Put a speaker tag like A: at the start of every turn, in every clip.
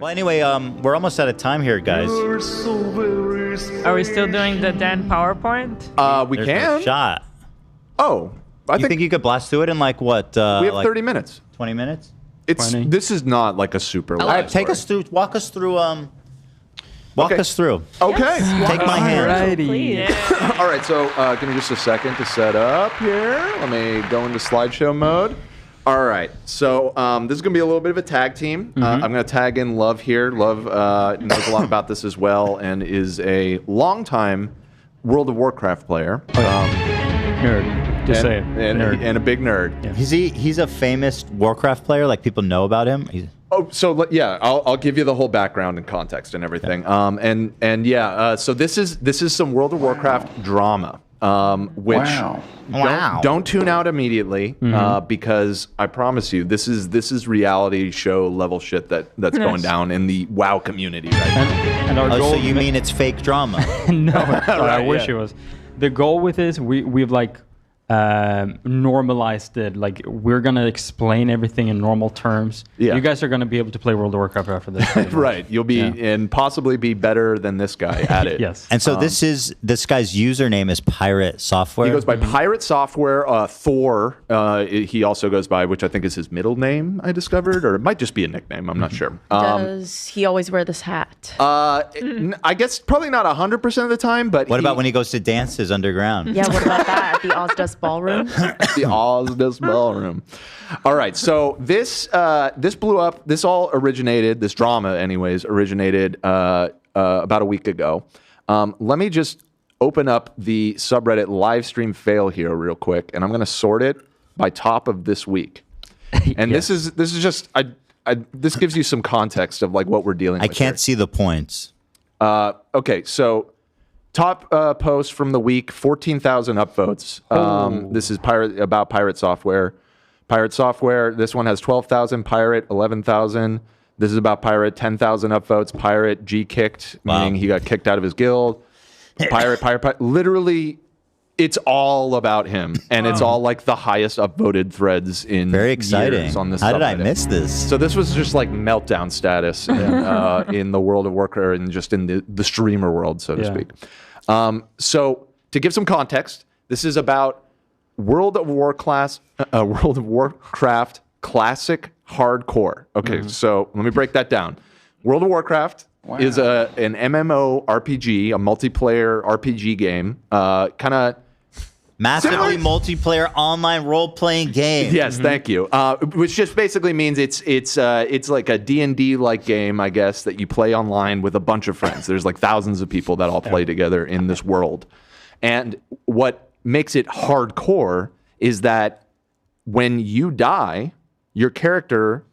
A: Well, anyway, we're almost out of time here, guys.
B: Are we still doing the Dan PowerPoint?
C: We
A: There's
C: can.
A: no shot.
C: Oh, I
A: You think you could blast through it in like what?
C: we have
A: like
C: 30 minutes.
A: 20 minutes?
C: It's
D: 20.
C: This is not like a super long
A: Walk us through. Walk us through.
C: Okay.
A: Take my hand.
D: Alrighty.
C: All right, so give me just a second to set up here. Let me go into slideshow mode. All right, so this is going to be a little bit of a tag team. I'm going to tag in Love here. Love knows a lot about this as well and is a longtime World of Warcraft player.
D: Nerd. Just say it. Nerd.
C: And a big nerd.
D: Yeah.
A: He's a famous Warcraft player. Like people know about him.
C: Oh, so yeah, I'll give you the whole background and context and everything. So this is some World of Warcraft drama. Which don't tune out immediately because I promise you this is reality show level shit that's going down in the WoW community right now.
D: And our goal.
A: So you mean it's fake drama?
D: No, I wish
C: yeah.
D: it was. The goal with this, we've like normalized it. Like we're gonna explain everything in normal terms.
C: Yeah.
D: You guys are gonna be able to play World of Warcraft after this.
C: Right. You'll be and possibly be better than this guy at it.
D: Yes.
A: And so this guy's username is Pirate Software.
C: He goes by Pirate Software. Thor. He also goes by, which I think is his middle name. I discovered, or it might just be a nickname. I'm not sure.
E: Does he always wear this hat?
C: I guess probably not 100% of the time, but
A: What about when he goes to dances underground?
E: Yeah, what about that? At the Ozdust Ballroom?
C: the Ozdust Ballroom? All right, so this blew up. This drama, anyways, originated about a week ago. Let me just open up the subreddit live stream fail here real quick, and I'm going to sort it by top of this week. And this is just this gives you some context of like what we're dealing with.
A: I can't see the points.
C: Okay, so top post from the week, 14,000 upvotes. This is about Pirate Software. Pirate Software, this one has 12,000. Pirate, 11,000. This is about Pirate, 10,000 upvotes. Pirate, G-kicked, meaning he got kicked out of his guild. Pirate. Literally, it's all about him. And it's all like the highest upvoted threads in
A: Very exciting.
C: years on this
A: How did I
C: subreddit.
A: miss this?
C: So this was just like meltdown status in the World of Warcraft and just in the streamer world, so to speak. So to give some context, this is about World of Warcraft Classic Hardcore. Okay, so let me break that down. World of Warcraft is an MMO RPG, a multiplayer RPG game, kind of
A: Massively multiplayer online role-playing game.
C: Yes, thank you. Which just basically means it's like a D&D like game, I guess, that you play online with a bunch of friends. There's like thousands of people that all play together in this world. And what makes it hardcore is that when you die, your character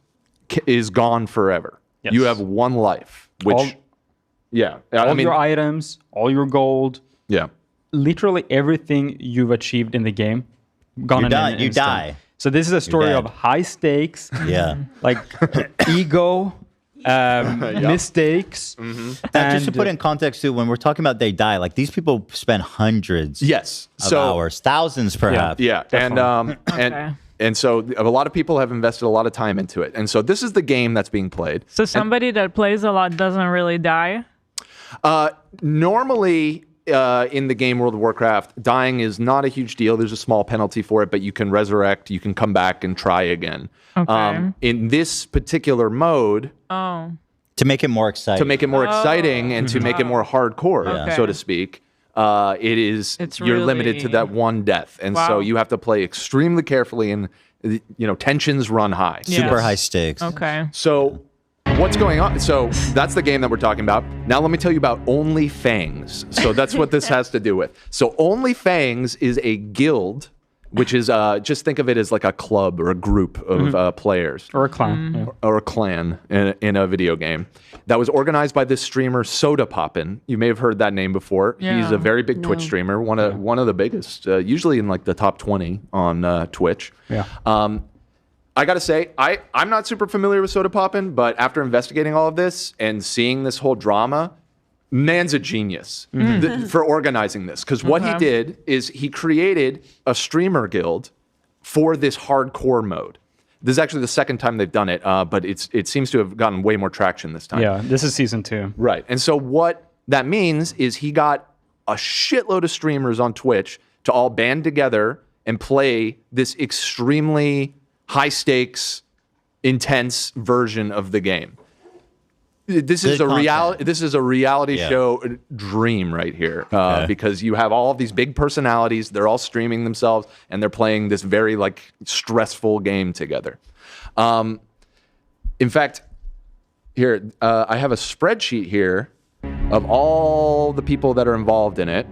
C: is gone forever.
D: Yes.
C: You have one life, which
D: all your items, all your gold, literally everything you've achieved in the game, gone in an instant.
A: You die.
D: So this is a story of high stakes, like ego, mistakes.
A: And just to put in context too, when we're talking about they die, like these people spend hundreds of hours, thousands perhaps.
C: And so a lot of people have invested a lot of time into it. And so this is the game that's being played.
B: So somebody that plays a lot doesn't really die?
C: Normally, in the game World of Warcraft, dying is not a huge deal. There's a small penalty for it, but you can resurrect, you can come back and try again.
B: Okay.
C: In this particular mode,
A: to make it more exciting,
C: and to make it more hardcore, so to speak, you're limited to that one death, and so you have to play extremely carefully, and tensions run high,
A: super high stakes.
B: Okay.
C: So what's going on? So that's the game that we're talking about. Now let me tell you about Only Fangs. So that's what this has to do with. So Only Fangs is a guild, which is just think of it as like a club or a group of players.
D: Or a clan.
C: Or a clan in a video game. That was organized by this streamer, Soda Poppin'. You may have heard that name before.
B: Yeah.
C: He's a very big Twitch streamer, one of the biggest, usually in like the top 20 on Twitch.
D: Yeah.
C: I got to say, I'm not super familiar with Soda Poppin', but after investigating all of this and seeing this whole drama, man's a genius for organizing this. Because what he did is he created a streamer guild for this hardcore mode. This is actually the second time they've done it, but it seems to have gotten way more traction this time.
D: Yeah, this is season 2.
C: Right. And so what that means is he got a shitload of streamers on Twitch to all band together and play this extremely high stakes, intense version of the game. This is a reality show dream right here, because you have all of these big personalities. They're all streaming themselves, and they're playing this very like stressful game together. In fact, here I have a spreadsheet here of all the people that are involved in it,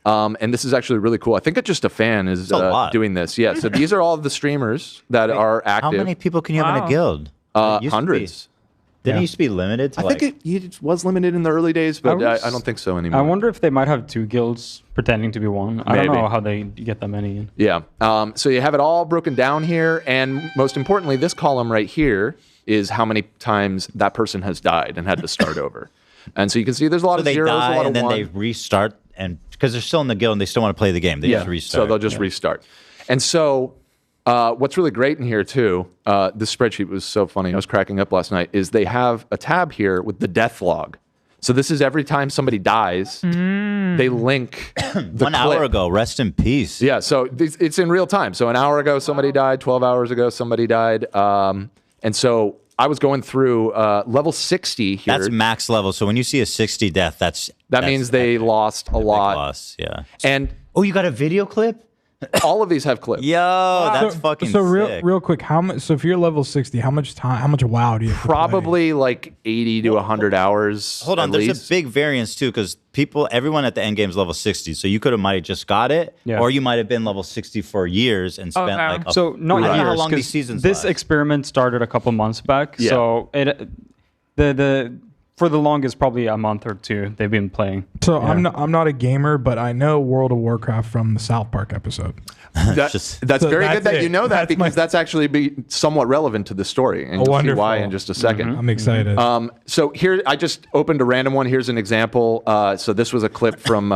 C: and this is actually really cool. I think just a fan is doing this. Yeah, so these are all of the streamers that are active.
A: How many people can you have in a guild?
C: Hundreds.
A: Didn't it used to be limited to
C: I think it was limited in the early days, but I don't think so anymore.
D: I wonder if they might have 2 guilds pretending to be one. I don't know how they get that many in.
C: Yeah. So you have it all broken down here, and most importantly, this column right here is how many times that person has died and had to start over. And so you can see there's a lot of zeros, a lot of
A: and then
C: one.
A: they restart, and because they're still in the guild and they still want to play the game, they just restart.
C: So they'll just restart. And so what's really great in here too, this spreadsheet was so funny. I was cracking up last night. Is they have a tab here with the death log. So this is every time somebody dies, they link the
A: 1 hour ago. Rest in peace.
C: Yeah. So it's in real time. So an hour ago somebody died. 12 hours ago somebody died. And so I was going through level 60 here.
A: That's max level. So when you see a 60 death, that
C: means they lost a lot.
A: Loss, yeah.
C: And
A: you got a video clip?
C: all of these have clips.
A: Yo, that's fucking
F: so
A: sick.
F: real quick, how much? So if you're level 60, how much WoW do you have to
C: Probably like 80 to 100 hours.
A: Hold on,
C: at
A: there's
C: least.
A: a big variance too, because everyone at the end game is level 60. So you might have just got it, or you might have been level 60 for years and spent like.
D: So not
A: I don't know how
D: years,
A: long
D: 'cause
A: these seasons
D: this
A: last.
D: experiment started a couple months back.
C: Yeah.
D: So for the longest, probably a month or 2, they've been playing.
F: So I'm not a gamer, but I know World of Warcraft from the South Park episode.
C: That's very good that you know that, because that's actually somewhat relevant to the story, and you'll see why in just a second.
F: I'm excited.
C: So here, I just opened a random one. Here's an example. So this was a clip from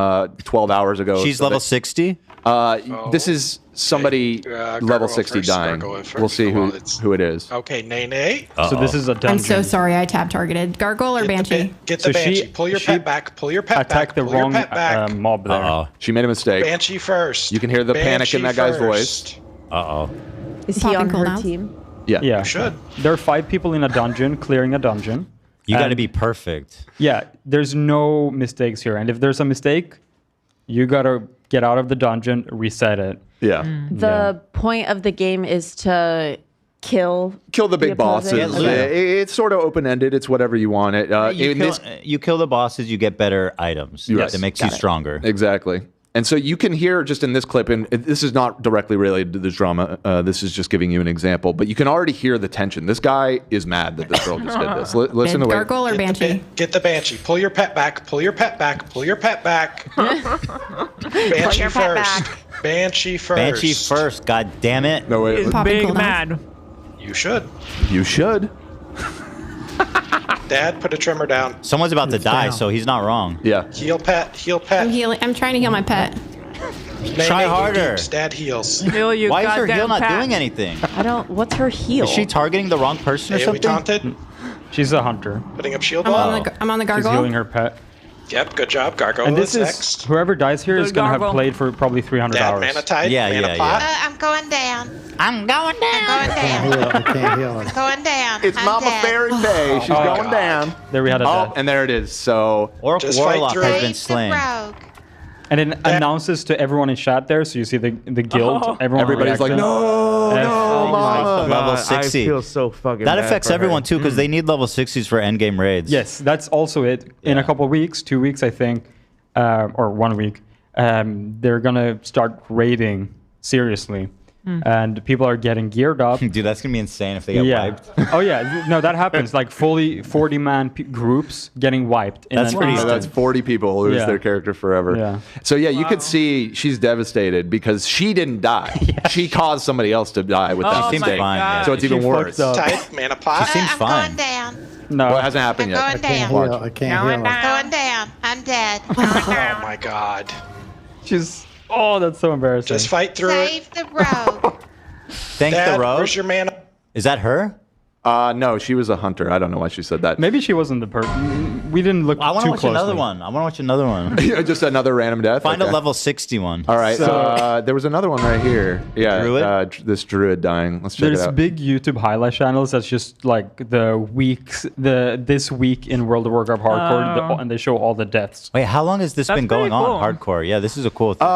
C: 12 hours ago.
A: She's level 60?
C: This is somebody level 60 dying. We'll see who it is.
G: Okay, Nene.
D: So this is a dungeon.
H: I'm so sorry I tab targeted. Gargoyle or Banshee?
G: Get the Banshee. Pull your pet back. Pull your pet back.
D: Attacked the wrong mob there.
C: She made a mistake.
G: Banshee first.
C: You can hear the panic in that guy's voice.
E: Is he on her team?
C: Yeah.
G: You should.
D: There are 5 people in a dungeon clearing a dungeon.
A: You got to be perfect.
D: Yeah, there's no mistakes here. And if there's a mistake, you got to get out of the dungeon, reset it.
C: Yeah.
E: The point of the game is to kill
C: the big bosses. It's sort of open-ended. It's whatever you want it.
A: You kill the bosses, you get better items.
C: Yes.
A: It makes you stronger.
C: Exactly. And so you can hear just in this clip, and this is not directly related to this drama. This is just giving you an example, but you can already hear the tension. This guy is mad that this girl just did this. Listen to
H: Gargoyle or Banshee?
G: Get the Banshee. Pull your pet back. Pull your pet back. Pull your pet back. Banshee first. Banshee first.
A: Banshee first, god damn it.
C: No, wait.
B: Big mad.
G: You should.
C: You should.
G: Dad, put a trimmer down.
A: Someone's about to die, so he's not wrong.
C: Yeah.
G: Heal pet. Heal pet.
H: I'm trying to heal my pet.
A: Try harder.
G: Dad heals.
B: Heal you.
A: Why is her heal not
B: goddamn
A: doing anything?
E: What's her heal?
A: Is she targeting the wrong person or
G: Hey, we
A: something?
G: taunted.
D: She's a hunter.
G: Putting up shield
H: I'm
G: wall.
H: on the
D: She's
H: gargoyle.
D: healing her pet.
G: Yep, good job. Gargoyle
D: And this
G: is
D: is
G: next.
D: whoever dies here is going to have
B: gargoyle.
D: played for probably 300
G: Dad,
D: hours.
G: mana tide.
A: Yeah,
G: mana
A: yeah,
G: pot.
I: I'm going down.
A: I'm going down.
I: Going down.
J: I can't heal her.
I: Going down.
C: It's
I: I'm
C: Mama
I: dead.
C: Fairy Day. She's going down.
D: There we had a death.
C: And there it is. So
G: Just fight
A: Warlock
G: through
A: has
G: it.
A: been slain.
I: Rogue.
D: And it announces to everyone in chat there, so you see the guild.
C: everybody's like, no, Mama.
A: Level 60.
J: I feel so fucking
A: That
J: bad
A: affects
J: for
A: everyone
J: her.
A: too, because they need level 60s for endgame raids.
D: Yes, that's also it. In a couple of weeks, 2 weeks, I think, or 1 week, they're going to start raiding seriously. And people are getting geared up.
A: Dude, that's going to be insane if they get wiped.
D: Oh, yeah. No, that happens. Like fully 40-man groups getting wiped.
A: That's pretty
C: That's 40 people lose
D: Yeah.
C: their character forever.
D: Yeah.
C: So yeah, you could see she's devastated because she didn't die. She caused somebody else to die with that
A: She seems
C: mistake.
A: fine. Yeah.
C: So it's even
D: She
C: worse.
D: fucked up.
G: Tide, mana pot.
A: She seems
I: I'm
A: fine.
I: going down.
D: No.
C: Well, it hasn't happened
I: I'm
C: yet.
I: going down.
J: I can't heal her.
I: Going down. I'm dead. Going
G: Oh
I: down.
G: my god.
D: She's... Oh, that's so embarrassing.
G: Just fight through it.
I: Save the rogue.
A: Thank
G: Dad,
A: the rogue.
G: where's your mana?
A: Is that her?
C: No, she was a hunter. I don't know why she said that.
D: Maybe she wasn't the person. We didn't look
A: I want
D: too
A: to watch
D: closely.
A: another one. I want to watch another one.
C: Just another random death.
A: Find
C: Okay.
A: a level 60 one.
C: All right. There was another one right here. Yeah.
A: Druid?
C: This druid dying. Let's check
D: There's
C: it out.
D: big YouTube highlight channels that's just like this week in World of Warcraft hardcore, and they show all the deaths.
A: Wait, how long has this
B: That's
A: been going
B: pretty cool.
A: on? Hardcore. Yeah, this is a cool thing.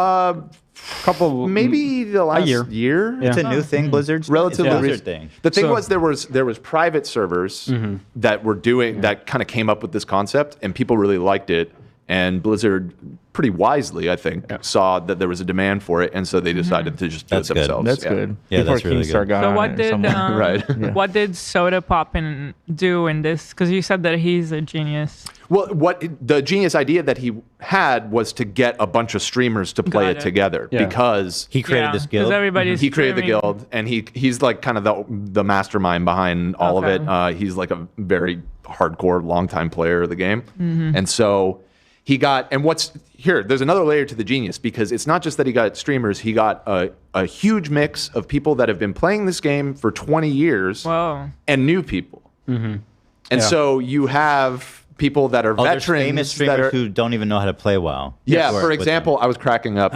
C: Maybe the last
D: year.
C: year.
A: It's a new thing, Blizzard's
C: Relatively
A: it's a Blizzard
C: recent.
A: thing.
C: The thing
D: So-
C: was there was private servers that were doing that kind of came up with this concept, and people really liked it. And Blizzard, pretty wisely, I think, saw that there was a demand for it, and so they decided to just do
A: That's
C: it
A: good.
C: themselves.
J: That's
C: Yeah.
J: good.
A: Yeah,
J: Before
A: that's really
J: Keemstar
A: good.
J: got
B: So
J: on
B: what
J: it or
B: did
J: something.
C: Right.
B: what did Soda Poppin do in this? Because you said that he's a genius.
C: Well, what the genius idea that he had was to get a bunch of streamers to play
B: Got
C: it
B: it.
C: together
D: Yeah.
C: because
A: He created this
B: Because
A: guild.
B: everybody's
C: he created the
B: streaming.
C: guild, and he's like kind of the mastermind behind all
B: Okay.
C: of it. He's like a very hardcore, longtime player of the game, and so he got. And what's here? There's another layer to the genius because it's not just that he got streamers. He got a huge mix of people that have been playing this game for 20 years
B: Whoa.
C: and new people, and
D: Yeah.
C: so you have people that are
A: There's
C: veterans
A: famous
C: that
A: streamers
C: are,
A: who don't even know how to play WoW.
C: yeah,
A: Work
C: for
A: with
C: example, I was cracking up.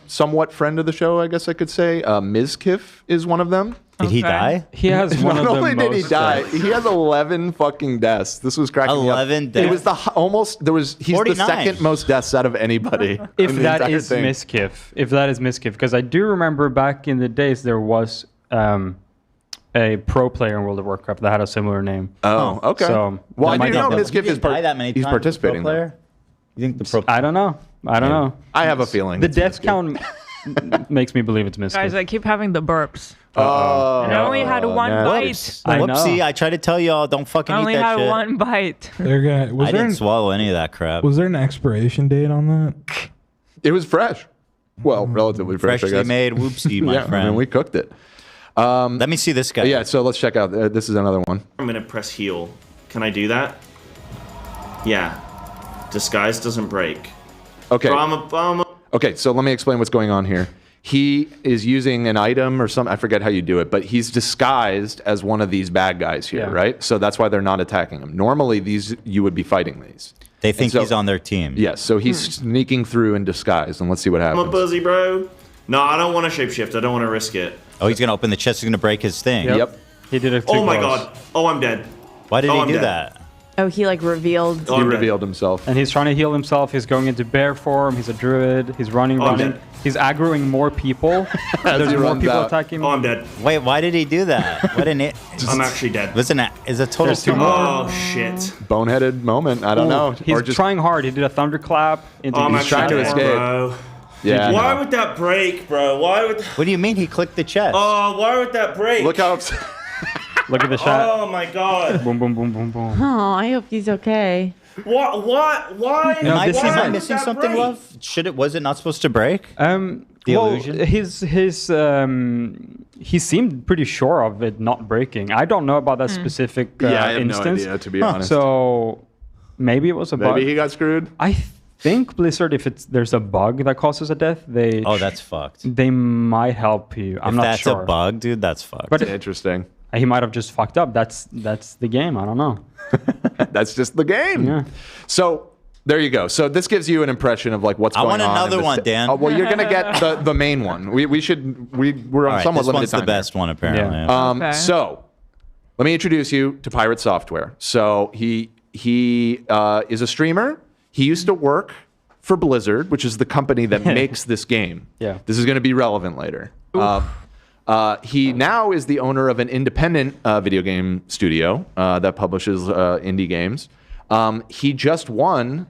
C: Somewhat friend of the show, I guess I could say. Mizkif is one of them.
A: them. Did he
B: Okay.
A: die?
D: He has one
C: Not
D: of the
C: only did he
D: most,
C: die, he has 11 fucking deaths. This was cracking me up.
A: 11
C: It was
A: deaths?
C: the almost there was he's
A: 49.
C: the second most deaths out of anybody.
D: if
C: in the
D: that
C: entire
D: is
C: thing.
D: Mizkif, because I do remember back in the days there was a pro player in World of Warcraft that had a similar name.
C: Oh, okay.
D: So,
C: well,
D: that
C: I
D: might
C: do know
D: not be-
C: Mizkif
A: He
C: is
A: didn't die that many
C: he's
A: times.
C: participating.
A: Pro
C: though.
A: player? You think the pro?
D: I don't know.
C: I have a feeling.
D: The
C: it's
D: death
C: Mizkif.
D: count makes me believe it's Mizkif.
B: Guys, I keep having the burps.
C: Oh,
B: And I only had one
C: no.
B: bite.
D: I know.
A: Whoopsie! I tried to tell y'all, don't fucking
B: I
A: eat
B: only
A: that
B: had
A: shit.
B: one bite.
F: They're gonna.
A: I didn't swallow any of that crap.
F: Was there an expiration date on that?
C: It was fresh. Well, relatively fresh. I
A: Freshly
C: guess.
A: made whoopsie, my
C: yeah,
A: friend.
C: I mean, we cooked it.
A: Let me see this guy.
C: Yeah, so let's check out. This is another one.
K: I'm gonna press heal. Can I do that? Yeah. Disguise doesn't break.
C: Okay.
K: Brahma.
C: Okay, so let me explain what's going on here. He is using an item or something. I forget how you do it, but he's disguised as one of these bad guys here,
D: Yeah.
C: right? So that's why they're not attacking him. Normally, you would be fighting these.
A: They think
C: so-
A: he's on their team.
C: Yes, so he's sneaking through in disguise, and let's see what
K: I'm a
C: happens.
K: buzzy, bro. No, I don't want to shapeshift. I don't want to risk it.
A: Oh, he's gonna open the chest. He's gonna break his thing.
C: Yep.
D: He did it.
K: Oh my god. Oh, I'm dead.
A: Why did
K: Oh,
A: he
K: I'm
A: do
K: dead.
A: that?
E: Oh, he like revealed.
K: Oh,
C: He
K: I'm dead.
C: revealed himself.
D: And he's trying to heal himself. He's going into bear form. He's a druid. He's running.
K: dead.
D: He's aggroing more people. There's
C: he
D: more
C: runs
D: people
C: out.
D: attacking him.
K: Oh, I'm dead.
A: Wait, why did he do that? What an it?
K: I'm actually dead.
A: Listen, is a total
D: There's two
A: team.
D: more.
K: Oh, shit.
C: Boneheaded moment. I don't know.
D: He's
C: Or just
D: trying hard. He did a thunderclap. Into
K: Oh, I'm
D: his
K: actually
C: trying to
K: dead,
C: escape.
K: bro.
C: yeah.
K: Why would that break, bro? Why would...
A: What do you mean he clicked the chest?
K: Oh, why would that break?
C: Look how.
D: Look at the shot.
K: Oh, my God.
D: Boom, boom, boom, boom, boom.
E: Oh, I hope he's okay.
K: What? Why?
D: No,
A: am I,
D: this
A: am I
D: isn't-
A: missing
K: that
A: something,
K: break?
A: love? Was it not supposed to break? The
D: well,
A: illusion?
D: he seemed pretty sure of it not breaking. I don't know about that specific
C: yeah, I have
D: instance.
C: no idea, to be honest.
D: So maybe it was a bug.
C: Maybe he got screwed.
D: I think Blizzard, if there's a bug that causes a death,
A: Oh, that's fucked.
D: they might help you. I'm
A: if
D: not
A: that's
D: sure.
A: a bug, dude, that's fucked.
D: But
C: Interesting.
D: he might have just fucked up. That's the game. I don't know.
C: That's just the game.
D: Yeah.
C: So there you go. So this gives you an impression of like what's
A: I
C: going on.
A: want
C: in
A: another
C: this-
A: one, Dan.
C: Oh, well, you're gonna get the main one. We're
A: All
C: on
A: right,
C: somewhat
A: this
C: limited
A: one's
C: time
A: the best one, apparently.
D: Yeah.
B: Okay.
C: So let me introduce you to Pirate Software. So he is a streamer. He used to work for Blizzard, which is the company that makes this game.
D: Yeah.
C: This is going to be relevant later. He now is the owner of an independent video game studio that publishes indie games. He just won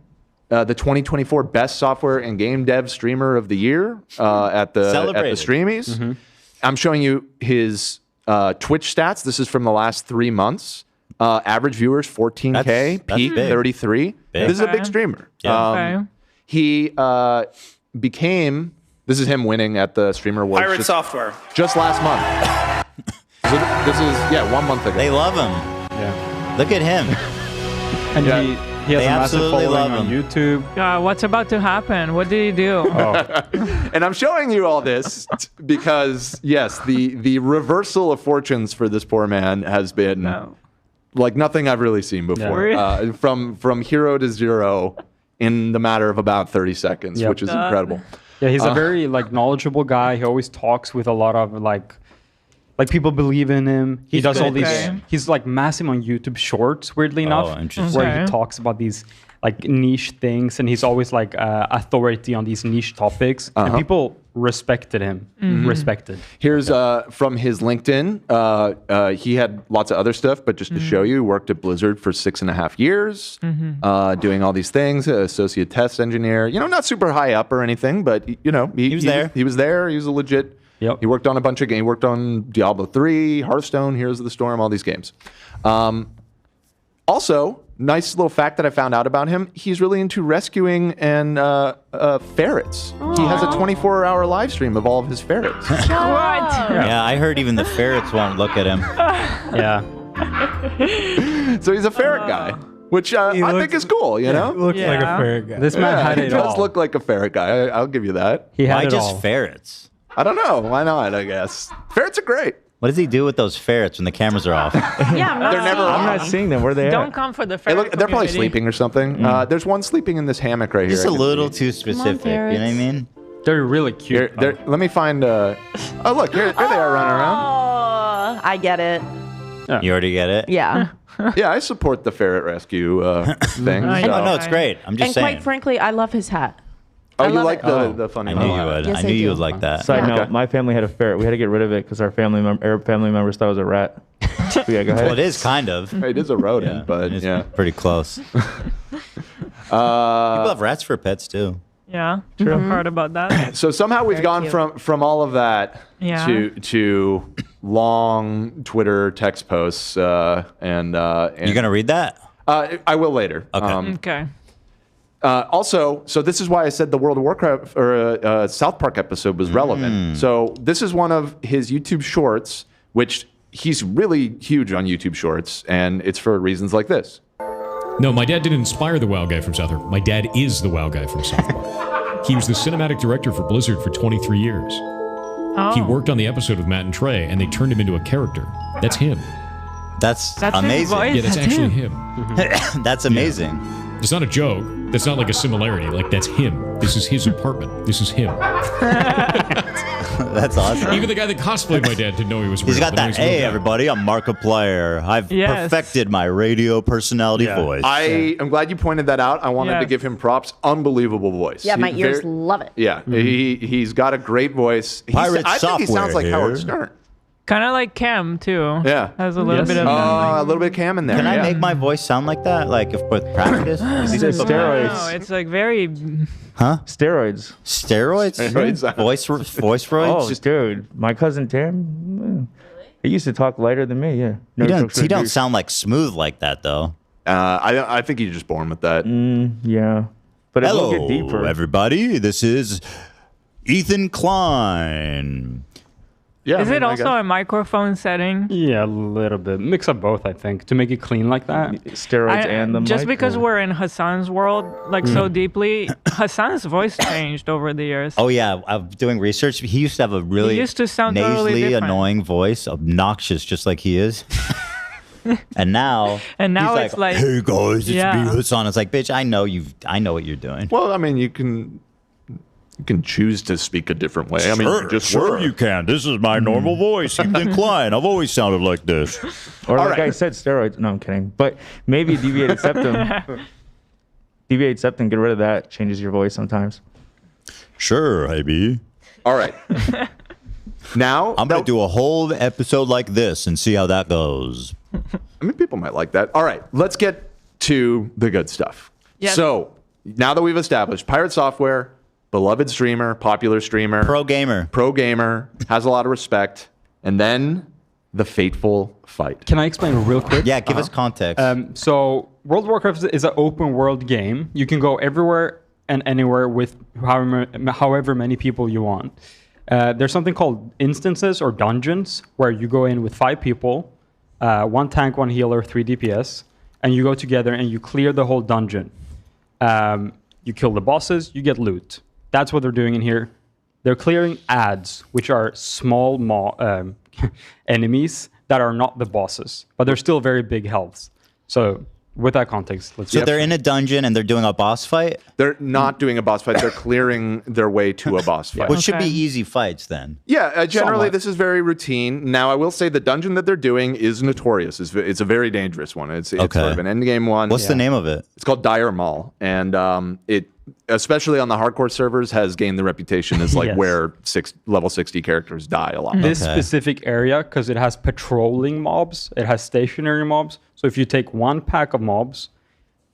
C: the 2024 Best Software and Game Dev Streamer of the Year at the
A: Celebrated.
C: Streamies. I'm showing you his Twitch stats. This is from the last 3 months. Average viewers 14K,
A: That's
C: peak
A: big.
C: 33.
A: Big.
C: This is a
B: Okay.
C: big streamer.
A: Yeah.
B: Okay.
C: He became. This is him winning at the Streamer Awards.
K: Pirate
C: just-
K: software.
C: just last month. So this is 1 month ago.
A: They love him.
D: Yeah.
A: Look at him.
D: And
C: Yeah.
D: He has
A: They
D: a massive
A: absolutely
D: following
A: love
D: on
A: him.
D: YouTube.
B: What's about to happen? What did he do?
C: And I'm showing you all this because, yes, the reversal of fortunes for this poor man has been like nothing I've really seen before.
B: Yeah.
C: From hero to zero in the matter of about 30 seconds,
D: Yep.
C: which is incredible.
D: Yeah, he's a very like knowledgeable guy. He always talks with a lot of like people believe in him. He does all these.
B: Okay.
D: He's like massive on YouTube Shorts. Weirdly enough,
A: interesting.
D: where he
B: Okay.
D: talks about these like niche things, and he's always like authority on these niche topics, and people respected him. Respected.
C: Here's from his LinkedIn. He had lots of other stuff, but just to show you, worked at Blizzard for 6.5 years, doing all these things. Associate test engineer. You know, not super high up or anything, but he
A: was there.
C: He was there. He was a legit.
D: Yep.
C: He worked on a bunch of games. He worked on Diablo 3, Hearthstone, Heroes of the Storm, all these games. Also, nice little fact that I found out about him, he's really into rescuing and ferrets. He has a 24-hour live stream of all of his ferrets.
B: What?
A: Yeah, I heard even the ferrets won't look at him.
D: Yeah.
C: So he's a ferret guy, which I think is cool, you know?
F: Looks like a
B: Yeah.
F: ferret guy.
D: This man had
C: He
D: it
C: does
D: all.
C: look like a ferret guy. I'll give you that.
D: He had
A: Why
D: it
A: just
D: all.
A: ferrets?
C: I don't know. Why not, I guess. Ferrets are great.
A: What does he do with those ferrets when the cameras are off?
E: Yeah, I'm not
C: They're never
J: I'm
C: off.
J: not seeing them. Where they
B: Don't
J: at?
B: come for the
C: Hey,
B: ferret
C: look, they're probably
B: community.
C: sleeping or something. There's one sleeping in this hammock right
A: Just
C: here.
A: a
C: I can
A: little
C: see.
A: too specific. You know what I
E: ferrets.
A: mean?
D: They're really cute.
C: Let me find. Oh, look, here they are running around.
E: Oh, I get it.
A: You already get it?
E: Yeah.
C: Yeah, I support the ferret rescue thing.
B: I
C: so-
A: Oh, no, it's great. I'm just
E: And
A: saying.
E: quite frankly, I love his hat.
C: Oh,
E: I
C: you
E: love
C: like
E: it.
C: the funny
A: I knew you
C: hat.
A: would.
E: Yes,
A: I
E: I
A: knew you
E: do.
A: would like that.
J: Side note:
C: Okay.
J: my family had a ferret. We had to get rid of it because our Arab family members thought it was a rat. Yeah, go ahead.
A: Well, it is kind of.
C: It is a rodent,
A: Yeah,
C: but
A: it's
C: yeah.
A: pretty close. People have rats for pets too.
B: Yeah, true. Heard about that.
C: So somehow we've gone
E: cute.
C: from all of that
B: Yeah.
C: to long Twitter text posts and
A: You gonna read that?
C: I will later.
A: Okay.
B: Okay.
C: Also, so this is why I said the World of Warcraft or South Park episode was relevant. So this is one of his YouTube shorts, which he's really huge on YouTube shorts, and it's for reasons like this.
L: No, my dad didn't inspire the WoW guy from South Park. My dad is the WoW guy from South Park. He was the cinematic director for Blizzard for 23 years.
B: Oh.
L: He worked on the episode with Matt and Trey, and they turned him into a character. That's him.
A: That's
B: His
A: amazing.
B: voice.
L: Yeah, that's
B: That's
L: actually
B: him.
L: him.
A: That's amazing.
L: It's not a joke. That's not like a similarity. Like, that's him. This is his apartment. This is him.
A: That's awesome.
L: Even the guy that cosplayed my dad didn't know he was real.
A: He's got
L: but now
A: that.
L: he's a real
A: Hey,
L: guy.
A: everybody! I'm Markiplier. I've
B: Yes.
A: perfected my radio personality voice.
C: I am glad you pointed that out. I wanted to
B: Yes.
C: give him props. Unbelievable voice.
E: Yeah, my
C: He-
E: ears
C: very-
E: love it.
C: Yeah, he's got a great voice.
A: Pirate
C: I think he sounds
A: software
C: like Howard
A: here.
C: Stern.
B: Kind of like Cam too.
C: Yeah.
B: Has a little
D: Yes.
B: bit of.
C: A little bit of Cam in there.
A: Can I
C: yeah.
A: make my voice sound like that? Like if with practice?
J: He says steroids.
B: No, it's like very.
J: Steroids.
A: Steroids?
C: Steroids.
A: Voice
J: Oh,
A: roids?
J: dude, my cousin Tim. He used to talk lighter than me. Yeah.
A: He don't sound like smooth like that though.
C: I think he's just born with that.
J: Yeah, but it will
A: Hello,
J: get deeper.
A: everybody. This is Ethan Klein.
C: Yeah,
B: Is
C: I
B: it
C: mean, I
B: also
C: guess.
B: a microphone setting?
D: Yeah, a little bit. Mix up both, I think, to make it clean like that.
J: Steroids and the
B: just
J: mic,
B: because
J: or-
B: we're in Hassan's world like so deeply, Hassan's voice changed over the years.
A: Oh yeah, I'm doing research. He used to have a really
B: He used to sound totally
A: nasally,
B: different.
A: annoying voice, obnoxious, just like he is. And now, he's
B: it's like-
A: "Hey guys, it's
B: Yeah.
A: me, Hassan." It's like, bitch, I know what you're doing.
C: Well, I mean, you can choose to speak a different way. I mean, you just were.
A: can. This is my normal voice, Ethan Klein. I've always sounded like this.
J: Or like
C: right.
J: I said, steroids. No, I'm kidding. But maybe deviated septum. Deviated septum. Get rid of that. Changes your voice sometimes.
A: Sure, AB.
C: All right. Now,
A: I'm gonna do a whole episode like this and see how that goes.
C: I mean, people might like that. All right, let's get to the good stuff.
B: Yes.
C: So now that we've established Pirate Software, beloved streamer, popular streamer,
A: Pro gamer.
C: has a lot of respect, and then the fateful fight.
D: Can I explain real quick?
A: Yeah, give us context.
D: So World of Warcraft is an open world game. You can go everywhere and anywhere with however many people you want. There's something called instances or dungeons where you go in with 5 people, 1 tank, 1 healer, 3 DPS, and you go together and you clear the whole dungeon. You kill the bosses, you get loot. That's what they're doing in here. They're clearing ads, which are small enemies that are not the bosses, but they're still very big healths. So with that context, let's.
A: So they're in a dungeon and they're doing a boss fight.
C: They're not doing a boss fight. They're clearing their way to a boss fight.
A: Which should be easy fights then.
C: Yeah, generally
D: Somewhat.
C: this is very routine. Now I will say the dungeon that they're doing is notorious. It's a very dangerous one. It's sort of an end game one.
A: What's the name of it?
C: It's called Dire Mall, and it, especially on the hardcore servers, has gained the reputation as like
D: Yes.
C: where level 60 characters die a lot.
D: This specific area, because it has patrolling mobs, it has stationary mobs. So if you take one pack of mobs,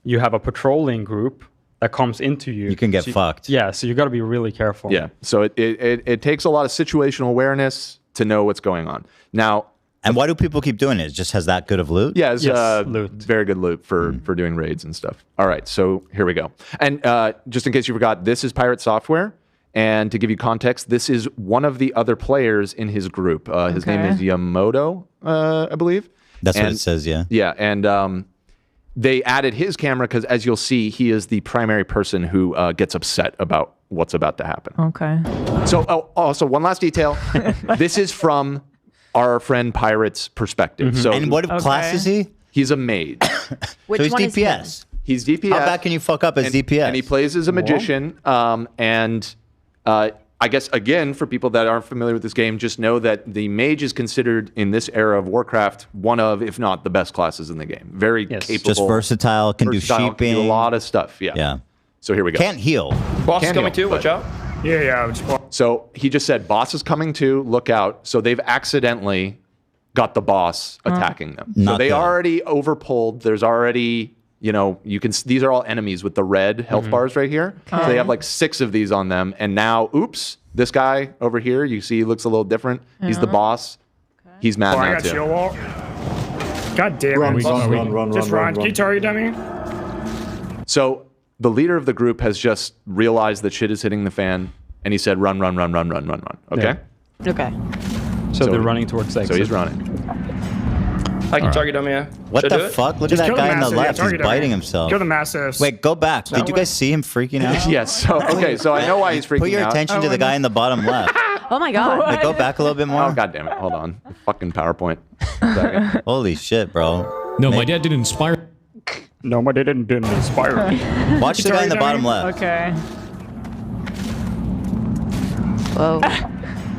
D: you have a patrolling group that comes into you.
A: You can get fucked.
D: Yeah, so you got to be really careful.
C: Yeah, so it takes a lot of situational awareness to know what's going on. Now,
A: and why do people keep doing it? It just has that good of loot?
C: yeah, it's
D: loot.
C: very good loot for doing raids and stuff. All right, so here we go. And just in case you forgot, this is Pirate Software. And to give you context, this is one of the other players in his group. His name is Yamoto, I believe.
A: That's what it says, yeah.
C: Yeah, and they added his camera because, as you'll see, he is the primary person who gets upset about what's about to happen.
B: Okay.
C: So, also, one last detail. This is from our friend Pirate's perspective. So,
A: And what class is he?
C: He's a mage.
E: Which
A: So he's
E: one is him?
A: DPS.
C: He's DPS.
A: How bad can you fuck up as DPS?
C: And he plays as a magician. I guess, again, for people that aren't familiar with this game, just know that the mage is considered, in this era of Warcraft, one of, if not the best classes in the game. Very capable.
A: Just versatile, can do
C: can
A: sheeping.
C: do a lot of stuff, yeah.
A: Yeah.
C: So here we go.
A: Can't heal.
M: Boss is
C: Can
M: coming
C: heal,
M: too, watch out.
B: Yeah.
C: So he just said, boss is coming too, look out. So they've accidentally got the boss attacking them. So
A: Not
C: they
A: good.
C: already overpulled. There's already, these are all enemies with the red health bars right here. So they have like 6 of these on them. And now, oops, this guy over here, you see he looks a little different. He's the boss. He's mad now too.
B: God damn it. Just run. Can you target dummy?
C: So the leader of the group has just realized that shit is hitting the fan. And he said, run. Okay?
E: Okay.
D: So they're running towards exit.
C: So he's running.
M: I can target him, yeah.
A: What
M: Should I do
A: the
M: it?
A: fuck? Look
B: Just
A: at that
B: kill the
A: guy on the
B: massive, yeah,
A: left. He's
B: target him.
A: biting himself.
B: Kill the massives.
A: Wait, go back. Did you guys see him freaking out?
C: Yes. So, okay, so I know why he's freaking out.
A: Put your attention to the guy in the bottom left.
E: Oh my God.
A: Wait, go back a little bit more.
C: Oh, God damn it. Hold on. Fucking PowerPoint. Second.
A: Holy shit, bro.
L: No, my dad didn't inspire.
D: No, but they didn't inspire me.
A: Watch the guy in the bottom left.
B: Okay.
E: Whoa.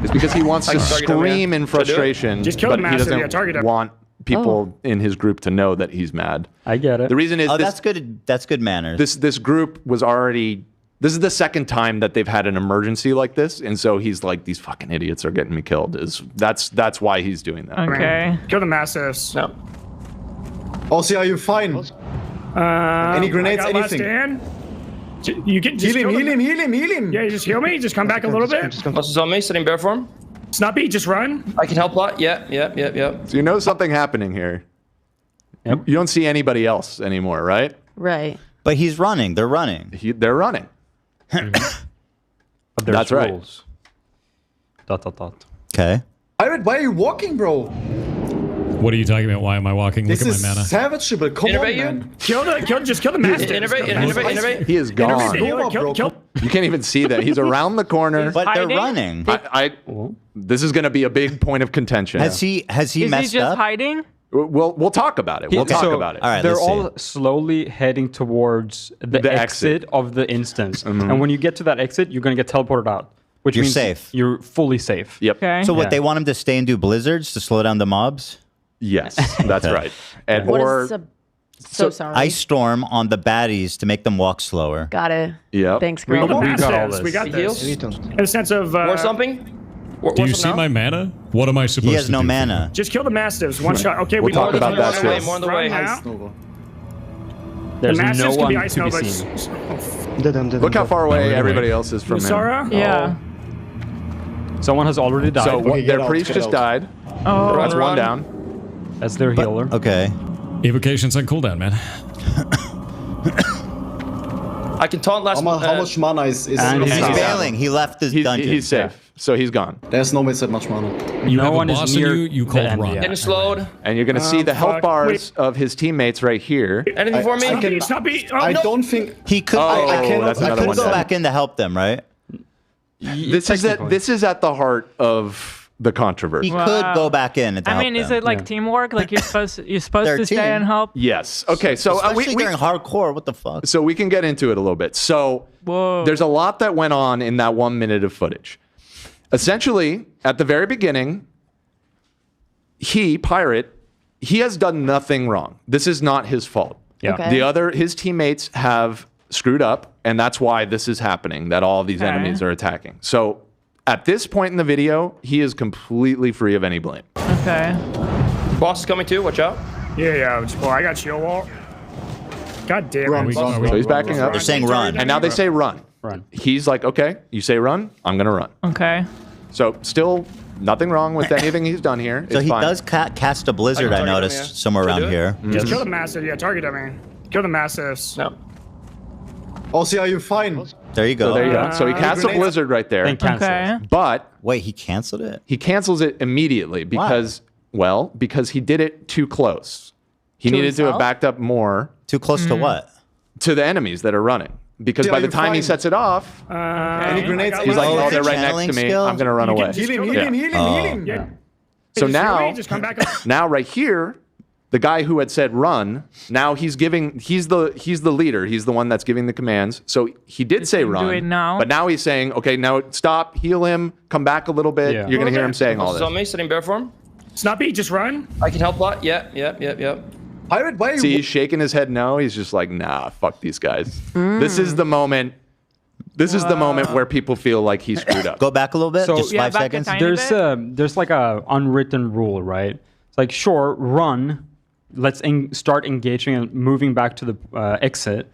C: It's because he wants to
M: target him,
C: scream
M: yeah.
C: in frustration,
B: Just kill
C: but
B: the
C: he
B: massive,
C: doesn't
B: yeah, target him.
C: want people in his group to know that he's mad.
D: I get it.
C: The reason is
A: Oh,
C: this,
A: that's good. That's good manners.
C: this group was already... This is the second time that they've had an emergency like this, and so he's like, these fucking idiots are getting me killed. That's why he's doing that.
B: Okay. Kill the massives.
M: No.
N: Aussie, are you fine? Any grenades,
B: I got less
N: anything?
B: Dan. You can just
N: Heal him.
B: Yeah, you just heal me. Just come back a little bit.
M: Boss is on me, sitting bear form.
B: Snuppy, just run.
M: I can help a lot. Yeah.
C: So you know something happening here.
D: Yep.
C: You don't see anybody else anymore, right?
E: Right.
A: But he's running. They're running.
C: They're running.
D: But there's
C: That's right.
D: rules. ...
A: Okay.
N: Pirate, why are you walking, bro?
L: What are you talking about? Why am I walking?
N: This
L: Look
N: is
L: at my mana.
N: savageable. Come
M: Innervate
N: on,
M: you?
N: man.
B: Just kill the mastiffs.
M: Innervate.
C: He is gone.
B: Kill.
C: You can't even see that. He's around the corner.
A: But they're
B: hiding?
A: running.
C: This is going to be a big point of contention.
A: Has he
B: Is he
A: messed
B: just
A: up?
B: hiding?
C: We'll talk about it. We'll talk about it.
A: All right,
D: They're
A: let's see.
D: all slowly heading towards the exit of the instance. And when you get to that exit, you're going to get teleported out. Which
A: You're
D: means
A: safe.
D: You're fully safe.
C: Yep.
B: Okay.
A: So what? They want him to stay and do blizzards to slow down the mobs.
C: Yes, that's
A: Okay.
C: right. And
E: What
C: or
E: is so sorry.
A: Ice storm on the baddies to make them walk slower.
E: Got it.
C: Yep.
E: Thanks,
B: We
E: girl.
B: got
D: We got all
B: this.
D: this.
B: We got this.
M: Heals.
B: In a sense of
M: War something?
L: Do you see my mana? What am I supposed to do?
A: He has no
L: for
A: mana.
B: just kill the mastiffs. One shot. Okay,
C: We'll talk about that
M: More
C: too.
M: on the way.
B: Now.
D: There's
B: the
D: no
B: mastiffs can
D: one
B: be ice
D: to be
B: novas.
D: seen.
C: Look how far away everybody else is from him.
B: Sarah? Yeah.
D: Someone has already died.
C: So their priest just died.
B: Oh.
C: That's one
M: run.
C: down.
D: That's their healer.
A: Okay.
L: Evocation's on cooldown, man.
M: I can taunt last.
N: How much mana is
D: And
A: He's
D: he's
A: bailing. He left his dungeon.
C: He's safe. So he's gone.
N: There's no that much mana.
L: You
D: No
L: have
D: one
L: a
D: is
L: boss in
D: near
L: you
D: the
L: called
D: end
L: Run.
D: yet.
M: Getting slowed.
C: And you're going to see the health
M: fuck.
C: bars of his teammates right here.
M: Anything for me?
N: I don't think
A: He could.
C: that's
A: he
C: another
A: could
C: one
A: go
C: dead.
A: back in to help them, right?
C: This is at the heart of the controversy.
A: He could go back in. And
B: I
A: help
B: mean, is
A: them.
B: it like teamwork? Like you're supposed
A: Their
B: to stay
A: team.
B: and help?
C: Yes. Okay. So
A: Especially during hardcore. What the fuck?
C: So we can get into it a little bit. So there's a lot that went on in that 1 minute of footage. Essentially, at the very beginning, Pirate, he has done nothing wrong. This is not his fault.
D: Yeah.
E: Okay.
C: His teammates have screwed up, and that's why this is happening, that all of these enemies are attacking. So at this point in the video, he is completely free of any blame.
B: Okay.
M: Boss is coming too. Watch out.
O: Yeah. Well, I got shield wall. God damn it.
C: So he's backing up.
A: They're saying run.
C: And now they say run. He's like, okay, you say run, I'm going to run.
B: Okay.
C: So still nothing wrong with anything he's done here.
A: So
C: It's
A: he
C: fine.
A: does cast a blizzard. I noticed somewhere around here.
O: Just kill the massive. Yeah, target dummy. Kill the massives.
M: No.
N: Also, are you fine?
A: There you go.
C: So there you go. So he casts a blizzard right there.
D: Then cancels.
B: Okay.
C: But
A: Wait, he canceled it?
C: he cancels it immediately because he did it too close. He needed to have
E: himself?
C: backed up more
A: Too close to what?
C: to the enemies that are running. Because
N: Yeah,
C: by the
N: you're
C: time he
N: fine.
C: sets it off,
N: Any grenades?
C: he's like,
A: Oh,
C: oh,
A: is
C: they're
A: it
C: right next
A: channeling
C: to me.
A: skill?
C: I'm going to run away.
N: Heal him, heal
C: Yeah.
N: him, heal him, heal him.
O: Yeah.
C: So
O: Just heal
C: now,
O: me, just come back up.
C: now right here, the guy who had said run, now he's the leader. He's the one that's giving the commands. So he did say
B: do
C: run.
B: it now.
C: But now he's saying, okay, now stop, heal him, come back a little bit.
D: Yeah.
C: You're going to hear him saying all
M: Boss is on
C: this.
M: me, sitting bear form.
O: Snappy, just run.
M: I can help lot. Yep.
N: Pirate, why are
C: See,
N: you?
C: he's shaking his head no. He's just like, nah, fuck these guys. This is the moment. This is the moment where people feel like he screwed up.
A: Go back a little bit.
D: So-
A: Just
B: Yeah,
A: 5
B: back a
A: seconds.
B: tiny
D: There's like a unwritten rule, right? It's like, sure, run. Let's start engaging and moving back to the exit.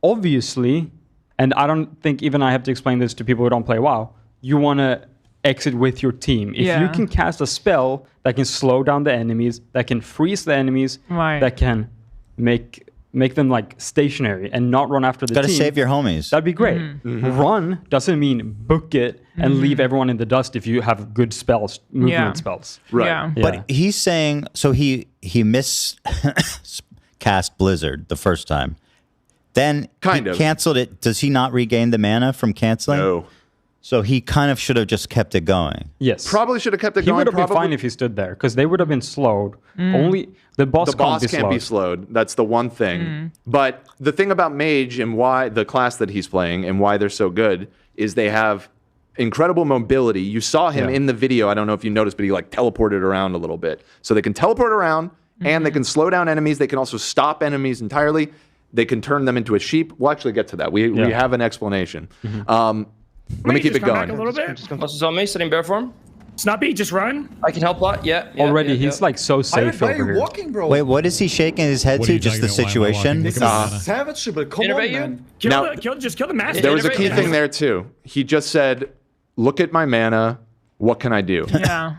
D: Obviously, and I don't think even I have to explain this to people who don't play WoW, you want to exit with your team. If you
B: Yeah.
D: can cast a spell that can slow down the enemies, that can freeze the enemies,
B: Right.
D: that can make them like stationary and not run after the
A: Got to
D: team.
A: save your homies.
D: That'd be great. Run doesn't mean book it and leave everyone in the dust if you have good spells, movement
B: Yeah.
D: spells.
C: Right.
B: Yeah.
A: But he's saying so he cast Blizzard the first time. Then
C: Kind
A: he
C: of.
A: canceled it. Does he not regain the mana from canceling?
C: No.
A: So he kind of should have just kept it going.
D: Yes.
C: Probably should have kept it
D: He
C: going.
D: would have been
C: probably-
D: fine if he stood there because they would have been slowed. Only the boss,
C: The boss can't be
D: slowed.
C: slowed. That's the one thing. But the thing about Mage and why the class that he's playing and why they're so good is they have incredible mobility. You saw him
D: Yeah.
C: in the video. I don't know if you noticed, but he like teleported around a little bit. So they can teleport around and they can slow down enemies. They can also stop enemies entirely. They can turn them into a sheep. We'll actually get to that. We have an explanation. Let me keep it
O: Just come back
C: going.
O: a little bit.
M: Boss is on me, sitting bear form.
O: Snappy, just run.
M: I can help lot. Yep.
D: Already, he's like so
N: Pirate,
D: safe
N: why are
D: over
N: you
D: here.
N: walking, bro?
A: Wait, what is he shaking his head
L: What are
A: to?
L: you
A: Just the
L: talking about? Why am I
A: situation?
L: walking?
N: This
L: Look at
N: is
L: that.
N: savage, but come
M: Innovate
N: on,
M: you.
N: man.
O: Just kill the master.
C: There was a
M: Innovate-
C: key
M: innovate-
C: thing there too. He just said, look at my mana. What can I do?
B: Yeah.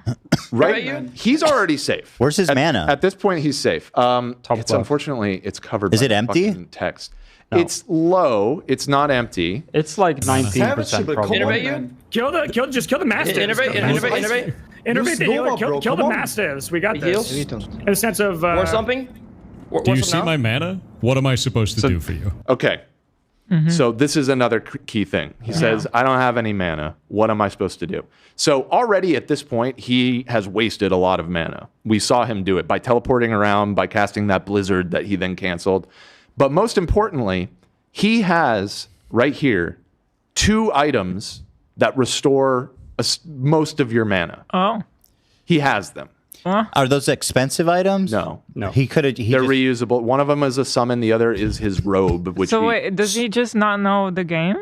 C: Right?
M: you?
C: He's already safe.
A: Where's his
C: At-
A: mana?
C: At this point, he's safe. It's
D: left.
C: unfortunately it's covered.
A: Is
C: by
A: it empty?
C: fucking text. It's low. It's not empty.
D: It's like 19%
N: Savage, but come
D: probably.
N: on,
M: Innovate you.
N: man.
O: Just kill the mastiffs.
M: Innovate.
N: Use
O: the healer.
N: Nova, bro.
O: Kill the
N: Come on.
O: mastiffs. We got
M: He
O: this.
M: heals.
O: In a sense of
M: War something.
L: Do you see my mana? What am I supposed to do for you?
C: Okay. So this is another key thing. He says, I don't have any mana. What am I supposed to do? So already at this point, he has wasted a lot of mana. We saw him do it by teleporting around, by casting that blizzard that he then canceled. But most importantly, he has right here 2 items that restore most of your mana.
B: Oh.
C: He has them.
A: Are those expensive items?
C: No.
A: He could have.
C: They're reusable. One of them is a summon. The other is his robe, which
B: So
C: he,
B: wait, does he just not know the game?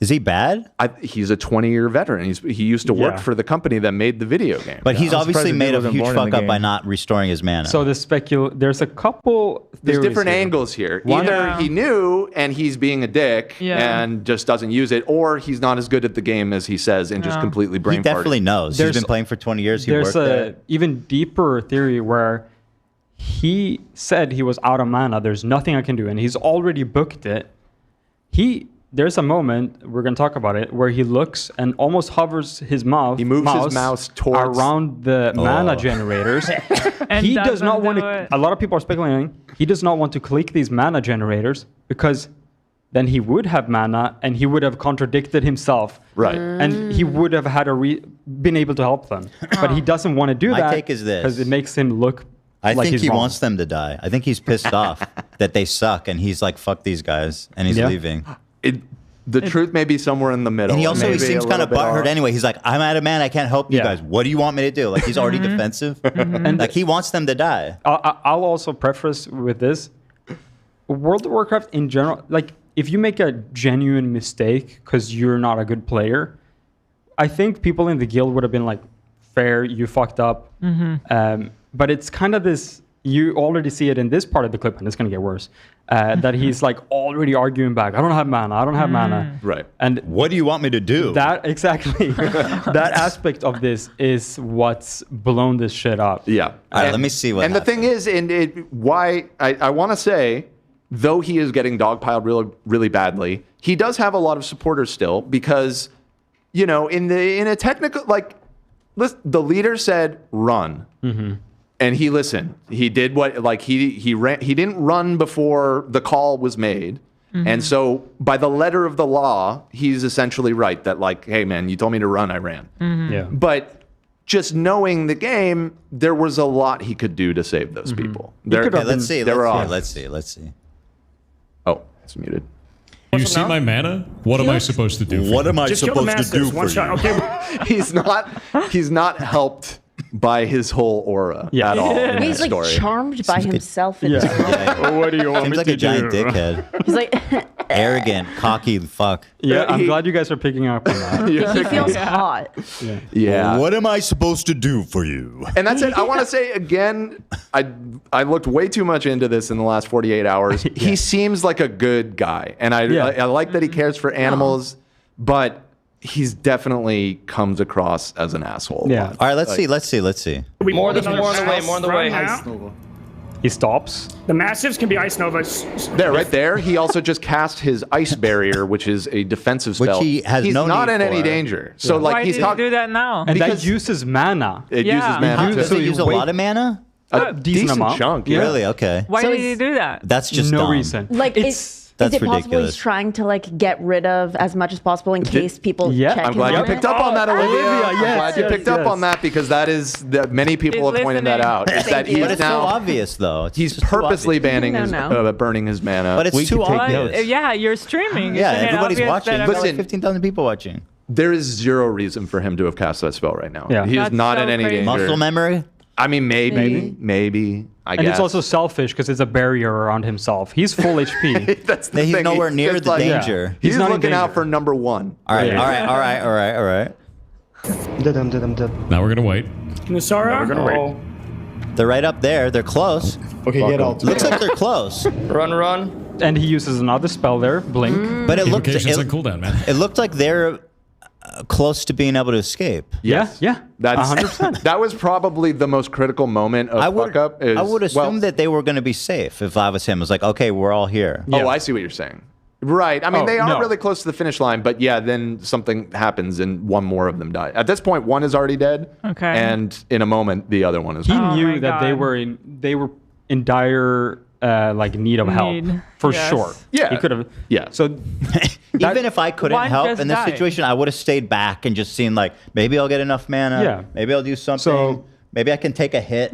A: Is he bad?
C: He's a 20-year veteran. He used to work for the company that made the video game.
A: But he's
J: I'm
A: obviously
J: surprised
A: made a
J: he wasn't
A: huge
J: born in
A: fuck
J: the
A: up by
J: game.
A: not restoring his mana.
D: So there's a couple
C: There's
D: theories
C: different
D: here.
C: angles here.
D: One-
C: Either
B: Yeah.
C: he knew and he's being a dick
B: Yeah.
C: and just doesn't use it, or he's not as good at the game as he says and just
B: Yeah.
C: completely brain
A: he definitely
C: farted.
A: knows.
D: There's-
A: He's been playing for 20 years. He
D: There's
A: worked
D: a
A: there.
D: even deeper theory where he said he was out of mana. There's nothing I can do, and he's already booked it. He there's a moment, we're going to talk about it, where he looks and almost hovers his mouse.
C: He moves his mouse towards
D: around the mana generators.
B: And
D: He does not
B: doesn't
D: want
B: do
D: to.
B: it.
D: A lot of people are speculating. He does not want to click these mana generators because then he would have mana and he would have contradicted himself.
C: Right.
D: And he would have had been able to help them. But he doesn't want to do
A: My
D: that.
A: take is this.
D: Because it makes him look
A: I
D: like
A: think
D: he's
A: he
D: wrong.
A: wants them to die. I think he's pissed off that they suck, and he's like, "Fuck these guys," and he's
D: Yeah.
A: leaving.
C: The truth may be somewhere in the middle.
A: And he also
C: Maybe
A: seems
C: a
A: kind of
C: little bit
A: butthurt
C: off.
A: anyway. He's like, "I'm out of mana. I can't help you
D: Yeah.
A: guys. What do you want me to do?" Like he's already defensive.
D: And
A: like he wants them to die.
D: I'll also preface with this. World of Warcraft in general, like if you make a genuine mistake because you're not a good player, I think people in the guild would have been like, fair, you fucked up. But it's kind of this, you already see it in this part of the clip, and it's going to get worse, that he's like already arguing back. I don't have mana. I don't have mana.
C: Right.
D: And
A: what do you want me to do?
D: That exactly. That aspect of this is what's blown this shit up.
C: Yeah.
A: All right, let me see what.
C: And the thing is, why I want to say, though he is getting dogpiled really, really badly, he does have a lot of supporters still because, you know, in a technical, like, the leader said run, and he listened. He did what, like he ran. He didn't run before the call was made, and so by the letter of the law, he's essentially right that like, hey man, you told me to run, I ran.
D: Yeah.
C: But just knowing the game, there was a lot he could do to save those people.
A: Okay, let's see.
C: They were
A: Let's
C: off.
A: see. Let's see.
C: Oh, it's muted.
L: You see my mana? What am I supposed to do? For
A: What
L: you?
A: am I
O: Just kill the
A: supposed to do
O: masters. One
A: for
O: shot.
A: you?
O: Okay.
C: He's not helped by his whole aura at all. In
E: He's
C: this
E: like
C: story.
E: charmed by himself. And
D: What do you want
A: Seems
D: me
A: like
D: to
A: a giant
D: do?
A: dickhead,
E: He's like,
A: arrogant, cocky. Fuck.
D: Yeah, I'm glad you guys are picking up on that.
E: he feels hot.
C: Yeah.
A: What am I supposed to do for you?
C: And that's it. I want to say again, I looked way too much into this in the last 48 hours. He seems like a good guy, and I like that he cares for animals, but he's definitely comes across as an asshole.
D: Yeah.
A: All right, let's see.
M: More, there's more on the way. More on the way.
O: Now.
D: He stops.
O: The massives can be ice novas.
C: There, right there. He also just cast his ice barrier, which is a defensive spell.
A: Which he has
C: he's
A: no
C: not
A: need
C: in any
A: for.
C: danger. So like
B: Why
C: he's
B: did he
C: talking.
B: do that now?
D: And
C: Because-
D: that uses mana.
C: It
B: Yeah.
C: uses mana.
A: How,
C: to-
A: does it use a
D: wait-
A: lot of mana?
C: a decent
D: amount.
C: chunk. Yeah.
A: Really? Okay.
B: Why
E: So
B: did
E: is-
B: he do that?
A: That's just
D: no
A: dumb.
D: reason.
E: Like,
D: it's
A: That's
E: is it possible
A: ridiculous.
E: he's trying to like get rid of as much as possible in case people
D: yeah,
E: check
C: I'm
E: him
C: glad you
E: on
C: picked
E: it?
C: up on that, Olivia. I'm
D: yes,
C: glad you
D: yes,
C: picked up
D: yes.
C: on that because that is that many people
B: He's
C: have pointed that
B: listening.
C: out. Is that
E: you.
C: he's
A: But it's
C: now
A: so obvious, though. It's
C: he's
A: just too
C: purposely
A: obvious.
C: banning
E: No,
C: his
E: no.
C: burning his mana.
A: But it's
C: We
A: too
C: could take
A: obvious.
C: notes.
B: Yeah, you're streaming.
A: Yeah,
B: Isn't it
A: everybody's
B: obvious
A: watching.
B: that
A: There's
B: everyone-
A: like 15,000 people watching.
C: There is zero reason for him to have cast that spell right now.
D: Yeah.
C: He is
B: That's
C: not
B: so
C: in any
B: crazy.
C: danger.
A: Muscle memory?
C: I mean, maybe. I
D: and
C: guess.
D: it's also selfish because it's a barrier around himself. He's full HP.
C: That's the
A: He's
C: thing.
A: nowhere near
C: just
A: the
C: like-
A: danger.
C: He's,
D: He's not in
C: looking out
D: danger.
C: for number one.
A: All right,
D: Yeah.
A: all right.
L: Now we're gonna wait.
O: Nusara?
M: We're gonna wait.
O: Oh.
A: They're right up there. They're close.
N: Okay, get out.
A: Looks like they're close.
M: Run.
D: And he uses another spell there, Blink.
A: But it looked
L: Invocations on cooldown, man.
A: it looked like they're close to being able to escape.
C: Yes.
D: Yeah,
C: That's
D: 100%.
C: That was probably the most critical moment of
A: I would
C: fuck up. Is,
A: I would assume
C: well,
A: that they were going to be safe if I was him. It was like, okay, we're all here.
C: Oh, I see what you're saying. Right. I mean,
D: Oh,
C: they are
D: no.
C: really close to the finish line, but yeah, then something happens and one more of them die. At this point, one is already dead.
B: Okay.
C: And in a moment, the other one is
D: He
C: gone.
B: my
D: knew that they
B: God.
D: were in dire like need of help
B: Need,
D: for
B: yes.
D: sure.
C: Yeah.
D: he could have.
C: Yeah.
D: So
A: Even if I couldn't
B: One
A: help
B: just
A: in this
B: died.
A: situation, I would have stayed back and just seen like maybe I'll get enough mana.
D: Yeah.
A: Maybe I'll do something.
D: So-
A: maybe I can take a hit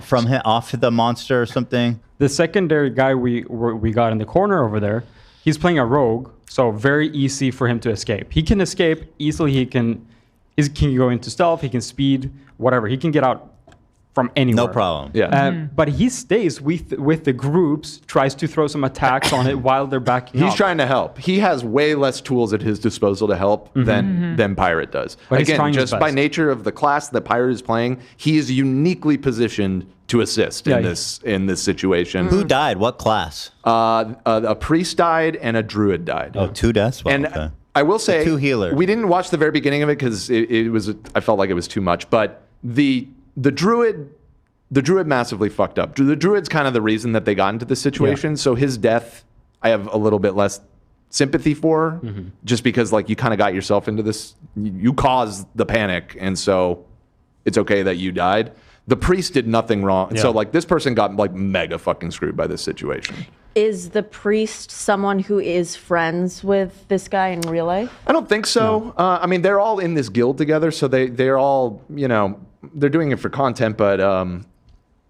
A: from him off the monster or something.
D: the secondary guy we got in the corner over there, he's playing a rogue, so very easy for him to escape. He can escape easily. He can go into stealth. He can speed, whatever. He can get out from anywhere.
A: No problem.
C: Yeah.
D: But he stays with the groups, tries to throw some attacks on it while they're backing
C: He's
D: up.
C: trying to help. He has way less tools at his disposal to help than Pirate does.
D: But he's
C: Again,
D: trying his
C: just by
D: best.
C: nature of the class that Pirate is playing, he is uniquely positioned to assist
D: Yeah,
C: in this situation.
A: Who died? What class?
C: A priest died and a druid died.
A: Oh, 2 deaths. Well,
C: And
A: okay.
C: I will say,
A: 2 healer.
C: we didn't watch the very beginning of it because it was. I felt like it was too much. But the druid massively fucked up. The druid's kind of the reason that they got into this situation. So his death, I have a little bit less sympathy for, just because like you kind of got yourself into this. You caused the panic, and so it's okay that you died. The priest did nothing wrong, and so like this person got like mega fucking screwed by this situation.
E: Is the priest someone who is friends with this guy in real life?
C: I don't think so. I mean, they're all in this guild together, so they're all, you know, they're doing it for content, but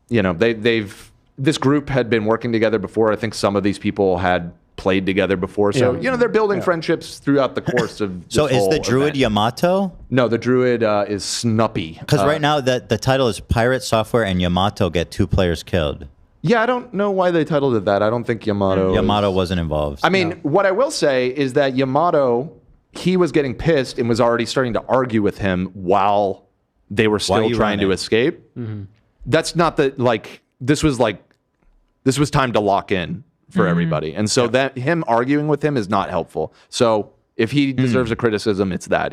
C: you know, this group had been working together before. I think some of these people had played together before, so you know, they're building friendships throughout the course of.
A: So is the druid
C: event.
A: Yamato?
C: No, the druid is Snuppy.
A: Because right now the title is Pirate Software and Yamato get 2 players killed.
C: Yeah, I don't know why they titled it that. I don't think Yamato
A: wasn't involved.
C: I mean, what I will say is that Yamato, he was getting pissed and was already starting to argue with him while they were still trying to escape. That's not this was time to lock in for everybody. And so that him arguing with him is not helpful. So if he deserves a criticism, it's that.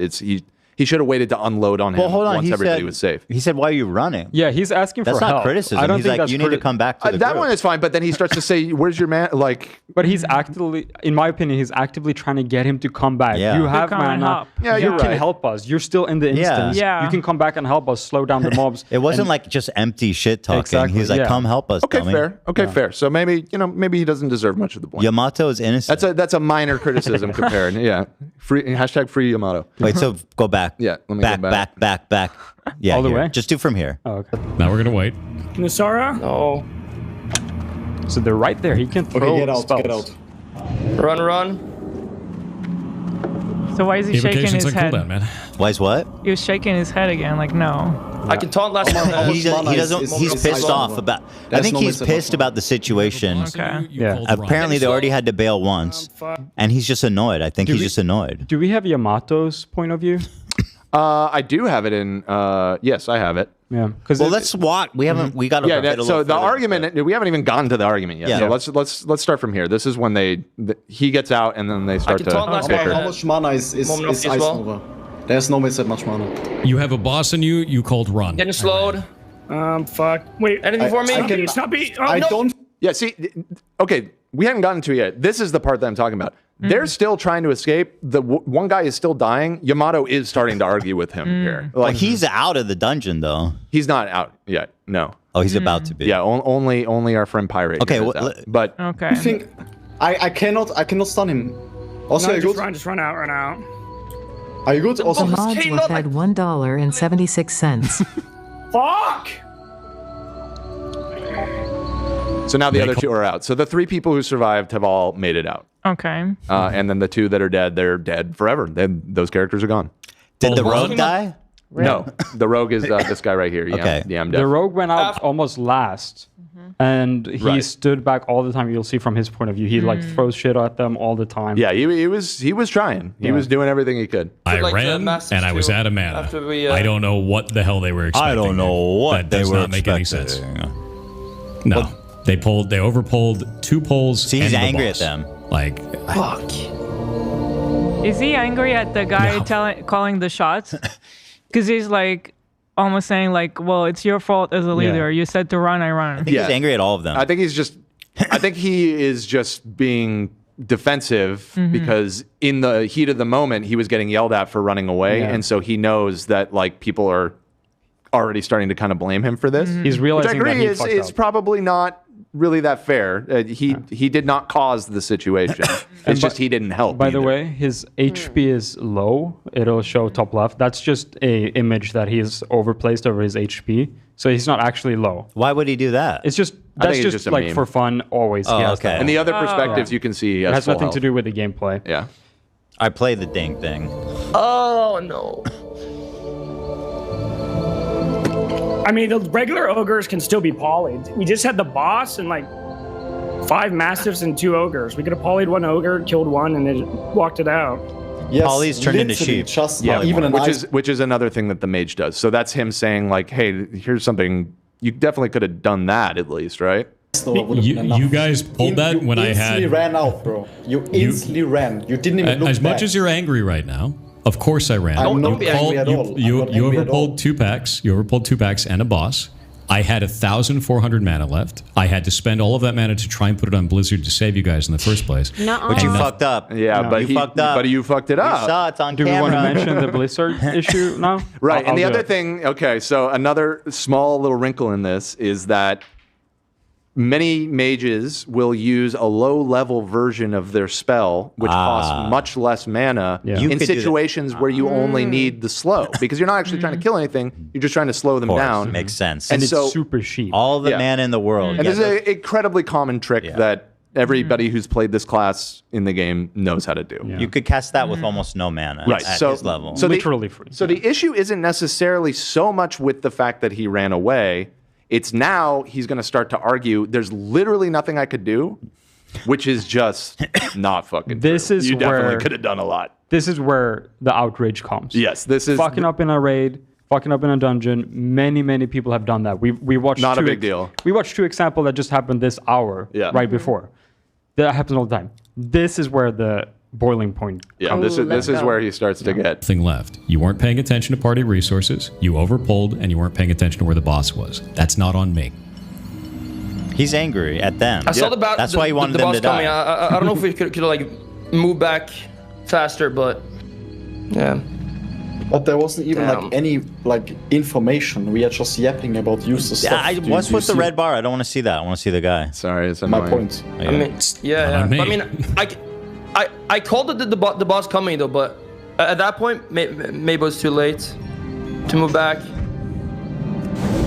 C: He should have waited to unload on him once everybody was safe.
A: He said, "Why are you running?"
D: Yeah, he's asking
A: that's
D: for help.
A: Not criticism.
D: I don't
A: He's
D: think
A: like,
D: that's
A: you need to come back to the
C: that
A: group.
C: one is fine, but then he starts to say, "Where's your man?" Like,
D: but he's actively, in my opinion, he's actively trying to get him to come back.
A: Yeah.
D: You have
B: come and
D: mana.
B: help.
C: Yeah,
D: you
C: you're
D: can
C: right.
D: help us. You're still in the instance.
B: Yeah.
D: You can come back and help us slow down the mobs.
A: It wasn't like just empty shit talking.
D: Exactly,
A: He's like,
D: yeah.
A: "Come help us."
C: okay,
A: dummy.
C: fair. Okay, fair. So maybe he doesn't deserve much of the blame.
A: Yamato is innocent.
C: That's a minor criticism compared. Yeah, free #free Yamato.
A: So go back.
C: Yeah, let me
A: back,
C: go back.
A: back. Yeah,
D: All the
A: here.
D: way?
A: Just do from here.
D: Oh, okay.
L: Now we're gonna wait.
O: Nasara?
M: No.
D: So they're right there. He can throw
N: Okay, get out,
D: spells.
N: get out.
M: Run.
B: So why is he shaking
L: Invocation's
B: his
L: on
B: head?
L: cooldown, man.
A: Why is what?
B: He was shaking his head again. Like no.
M: I can taunt last one.
A: He doesn't. He's pissed off about. I think he's pissed about the situation.
B: Okay.
D: Yeah.
A: Apparently, they already had to bail once, and he's just annoyed. I think he's just annoyed.
D: Do we have Yamato's point of view?
C: I do have it in. Yes, I have it.
D: Yeah.
A: Well, let's walk. We haven't. We got to.
C: Yeah. So the argument. We haven't even gotten to the argument yet.
A: Yeah.
C: So let's start from here. This is when he gets out and then they start
M: can taunt
C: to
M: last
C: bicker.
M: one.
N: How much mana is
M: Moment of
N: Ice
M: peace, well.
N: Nova? There's no that much mana.
L: You have a boss in you. You called run.
M: Getting slowed.
O: Fuck. Wait.
M: Anything for me?
O: Stop it. Oh,
N: I
O: no.
N: don't.
C: Yeah. See. Okay. We haven't gotten to it yet. This is the part that I'm talking about. They're still trying to escape. The one guy is still dying. Yamato is starting to argue with him here.
A: Like he's out of the dungeon though.
C: He's not out yet. No.
A: Oh, he's about to be.
C: Yeah. Only our friend Pirate.
A: Okay,
C: here is
A: well,
C: out. But
B: Okay.
N: I think I cannot stun him. Also,
O: No,
N: are you good?
O: just run out, run out.
N: Are you good? Also,
M: boss-
P: Mods were fed $1.76.
O: Fuck!
C: so now the other 2 are out. So the 3 people who survived have all made it out.
B: Okay.
C: And then the 2 that are dead, they're dead forever. Those characters are gone.
A: Did the rogue die?
C: No, the rogue is this guy right here. Yeah,
A: Okay.
C: yeah, I'm
D: The
C: dead.
D: rogue went out almost last. And he
C: Right.
D: stood back all the time. You'll see from his point of view. He like throws shit at them all the time.
C: Yeah, he was trying. He was doing everything he could.
L: I
M: like the
L: ran
M: massive
L: and I was
M: shield
L: out of mana.
M: after we,
L: I don't know what the hell they were expecting.
A: I don't know what
L: that
A: they
L: does
A: were
L: not make any
A: expecting.
L: sense. No, they overpulled 2 polls.
A: See, he's
L: and the
A: angry
L: boss.
A: at them.
L: Like,
M: Fuck.
B: Is he angry at the guy calling the shots? Because he's like almost saying like, "Well, it's your fault as a leader. You said to run, I run."
A: I think he's angry at all of them.
C: I think he is just being defensive because in the heat of the moment he was getting yelled at for running away, and so he knows that like people are already starting to kind of blame him for this.
D: He's realizing
C: which I agree
D: that he
C: is probably not really that fair. He did not cause the situation. It's just he didn't help.
D: By the
C: either.
D: way, his HP is low. It'll show top left. That's just a image that he's overplaced over his HP. So he's not actually low.
A: Why would he do that?
D: It's just
C: I
D: that's
C: think it's
D: just
C: just a
D: like
C: meme.
D: for fun. Always.
A: Oh,
D: he has
A: okay.
D: that.
C: And the other perspectives you can see he
D: It has
C: full
D: nothing
C: health.
D: to do with the gameplay.
C: Yeah.
A: I play the dang thing.
M: Oh no.
O: I mean, the regular ogres can still be polyed. We just had the boss and like 5 mastiffs and 2 ogres. We could have polyed 1 ogre, killed 1, and then walked it out.
N: yes,
A: Polly's turned into
N: literally
A: sheep.
N: Just
C: Yeah,
N: even an
C: which is another thing that the mage does. So that's him saying like, "Hey, here's something. You definitely could have done that at least, right?"
L: you guys pulled that when I had.
N: You ran out, bro. You instantly ran. You didn't even look
L: As much
N: back.
L: as you're angry right now, of course I ran.
N: I'm not angry at all. I'm
L: You
N: not angry at all.
L: overpulled 2 packs. You overpulled 2 packs and a boss. I had 1,400 mana left. I had to spend all of that mana to try and put it on Blizzard to save you guys in the first place.
A: But you fucked up.
C: Yeah,
A: No.
C: but
A: You fucked up.
C: But you fucked it up.
A: You saw it's on
D: Do
A: camera.
D: we want to mention the Blizzard issue now?
C: Right. And the
D: I'll do
C: other
D: it.
C: thing, okay, so another small little wrinkle in this is that many mages will use a low-level version of their spell, which costs much less mana
A: You
C: in
A: could do that.
C: situations where you only need the slow, because you're not actually trying to kill anything. You're just trying to slow them
A: Of course,
C: down.
A: makes sense.
C: And
D: it's
C: so
D: super cheap.
A: All the
C: Yeah.
A: mana in the world.
C: and
A: Yeah,
C: this is an incredibly common trick that everybody who's played this class in the game knows how to do.
A: You could cast that with almost no mana
C: Right.
A: at
C: So,
A: his level.
C: so
D: Literally free.
C: So the issue isn't necessarily so much with the fact that he ran away. It's now he's going to start to argue there's literally nothing I could do, which is just not fucking
D: This
C: true.
D: is
C: You definitely
D: where-
C: could have done a lot.
D: This is where the outrage comes.
C: Yes, this is
D: fucking up in a raid, fucking up in a dungeon. Many people have done that. We watched
C: Not a
D: two
C: big deal.
D: We watched 2 examples that just happened this hour right before. That happens all the time. This is where the boiling point.
C: Yeah, this is where he starts to get
L: Thing left. You weren't paying attention to party resources. You overpulled, and you weren't paying attention to where the boss was. That's not on me.
A: He's angry at them.
M: I saw the
A: That's why he wanted
M: the
A: them
M: boss
A: to die.
M: coming. I don't know if we could like move back faster, but yeah.
N: But there wasn't even
M: Damn.
N: like any like information. We are just yapping about useless stuff.
A: What's with the
N: see
A: red bar? I don't want to see that. I want to see the guy.
C: Sorry, it's
N: my
C: annoying.
N: point?
M: I mean, yeah.
A: Not on me.
M: I mean, I called the boss coming though, but at that point, maybe it was too late to move back.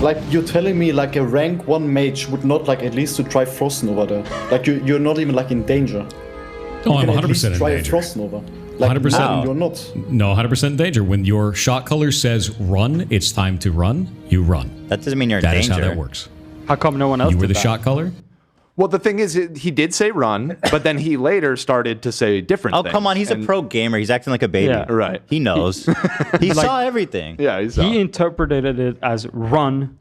N: Like you're telling me like a rank 1 mage would not like at least to try Frost Nova there. Like you're not even like in danger.
L: Oh,
N: You
L: I'm
N: can at
L: 100%
N: least
L: in
N: try a
L: danger.
N: Frost Nova. Like
L: 100%.
N: now you're not.
L: No, 100% in danger. When your shot color says run, it's time to run, you run.
A: That doesn't mean you're in
L: That is
A: danger.
L: how that works.
D: How come no one else
L: You were
D: did
L: the
D: that?
L: shot color?
C: Well, the thing is, he did say run, but then he later started to say different
A: Oh,
C: things.
A: come on. He's a
C: And-
A: pro gamer. He's acting like a baby.
D: Yeah.
C: Right.
A: He knows. He saw everything.
C: Yeah, he saw.
D: He interpreted it as run.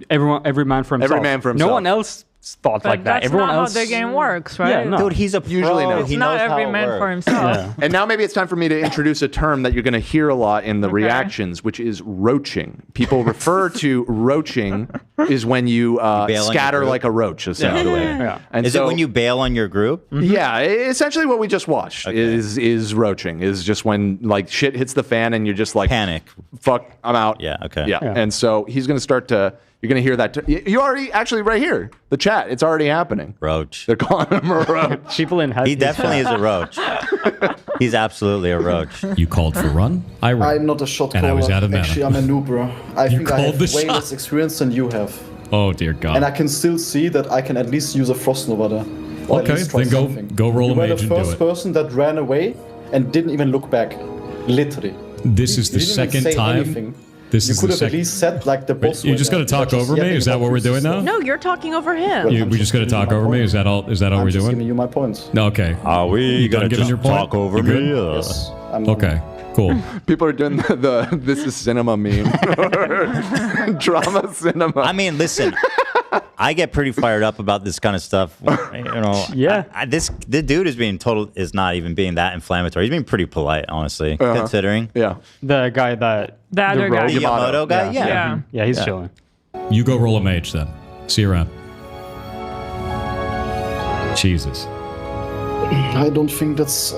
D: Every man for himself.
C: Every man for
D: No
C: himself.
D: one else thought
B: But
D: like that.
B: that's
D: Everyone
B: not
D: else.
B: how the game works, right?
D: Yeah, no.
A: Dude, he's a pro.
C: Usually no.
B: It's
A: He
B: not
A: knows how
B: every
A: it
B: man
A: works.
B: for himself.
D: Yeah.
C: And now maybe it's time for me to introduce a term that you're going to hear a lot in the reactions, which is roaching. People refer to roaching is when you
A: bail on your
C: scatter
A: group?
C: like a roach, essentially.
D: Yeah.
C: And
A: Is it when you bail on your group?
C: Yeah, essentially what we just watched is roaching. Is just when like shit hits the fan and you're just like
A: Panic.
C: Fuck, I'm out.
A: Yeah, okay.
C: Yeah, and so he's going to start to. You're going to hear that. You already actually right here, the chat. It's already happening.
A: Roach.
C: They're calling him a roach.
D: People in
A: He definitely is a roach. He's absolutely a roach.
L: You called for run, I ran.
N: I'm not a shot
L: And
N: caller.
L: I was out of mana.
N: Actually, I'm a noob, bro. I think I
L: called
N: have
L: the
N: way
L: shot.
N: less experience than you have.
L: Oh, dear God.
N: And I can still see that I can at least use a Frost Nova there. Or at
L: Okay,
N: least try
L: then go-
N: something.
L: go roll
N: you
L: a
N: were
L: mage
N: the
L: and do
N: first
L: it.
N: person that ran away and didn't even look back. Literally.
L: This is the
N: You didn't even
L: second
N: say
L: time.
N: anything.
L: This
N: You
L: is
N: could
L: the
N: have at
L: second.
N: least said like the boss.
L: You're just going to talk over me? Is that what we're doing now?
E: No, you're talking over him.
L: We're just going to talk over me? Is that all? Is that all
N: I'm
L: we're
N: just
L: doing?
N: giving you my points.
L: No, okay.
A: Are we
L: You done
A: gonna
L: giving
A: just
L: your point?
A: talk over
L: You good?
A: me?
N: Yes.
L: Okay. Cool.
C: People are doing the this is cinema meme. Drama cinema.
A: I mean, listen. I get pretty fired up about this kind of stuff. You know,
D: Yeah.
A: The dude is not even being that inflammatory. He's being pretty polite, honestly, considering.
C: Yeah.
D: The guy that.
B: The other guy.
A: The Yamato guy, yeah.
D: Yeah, he's chilling.
L: You go roll a mage then. See you around. Jesus.
N: I don't think that's.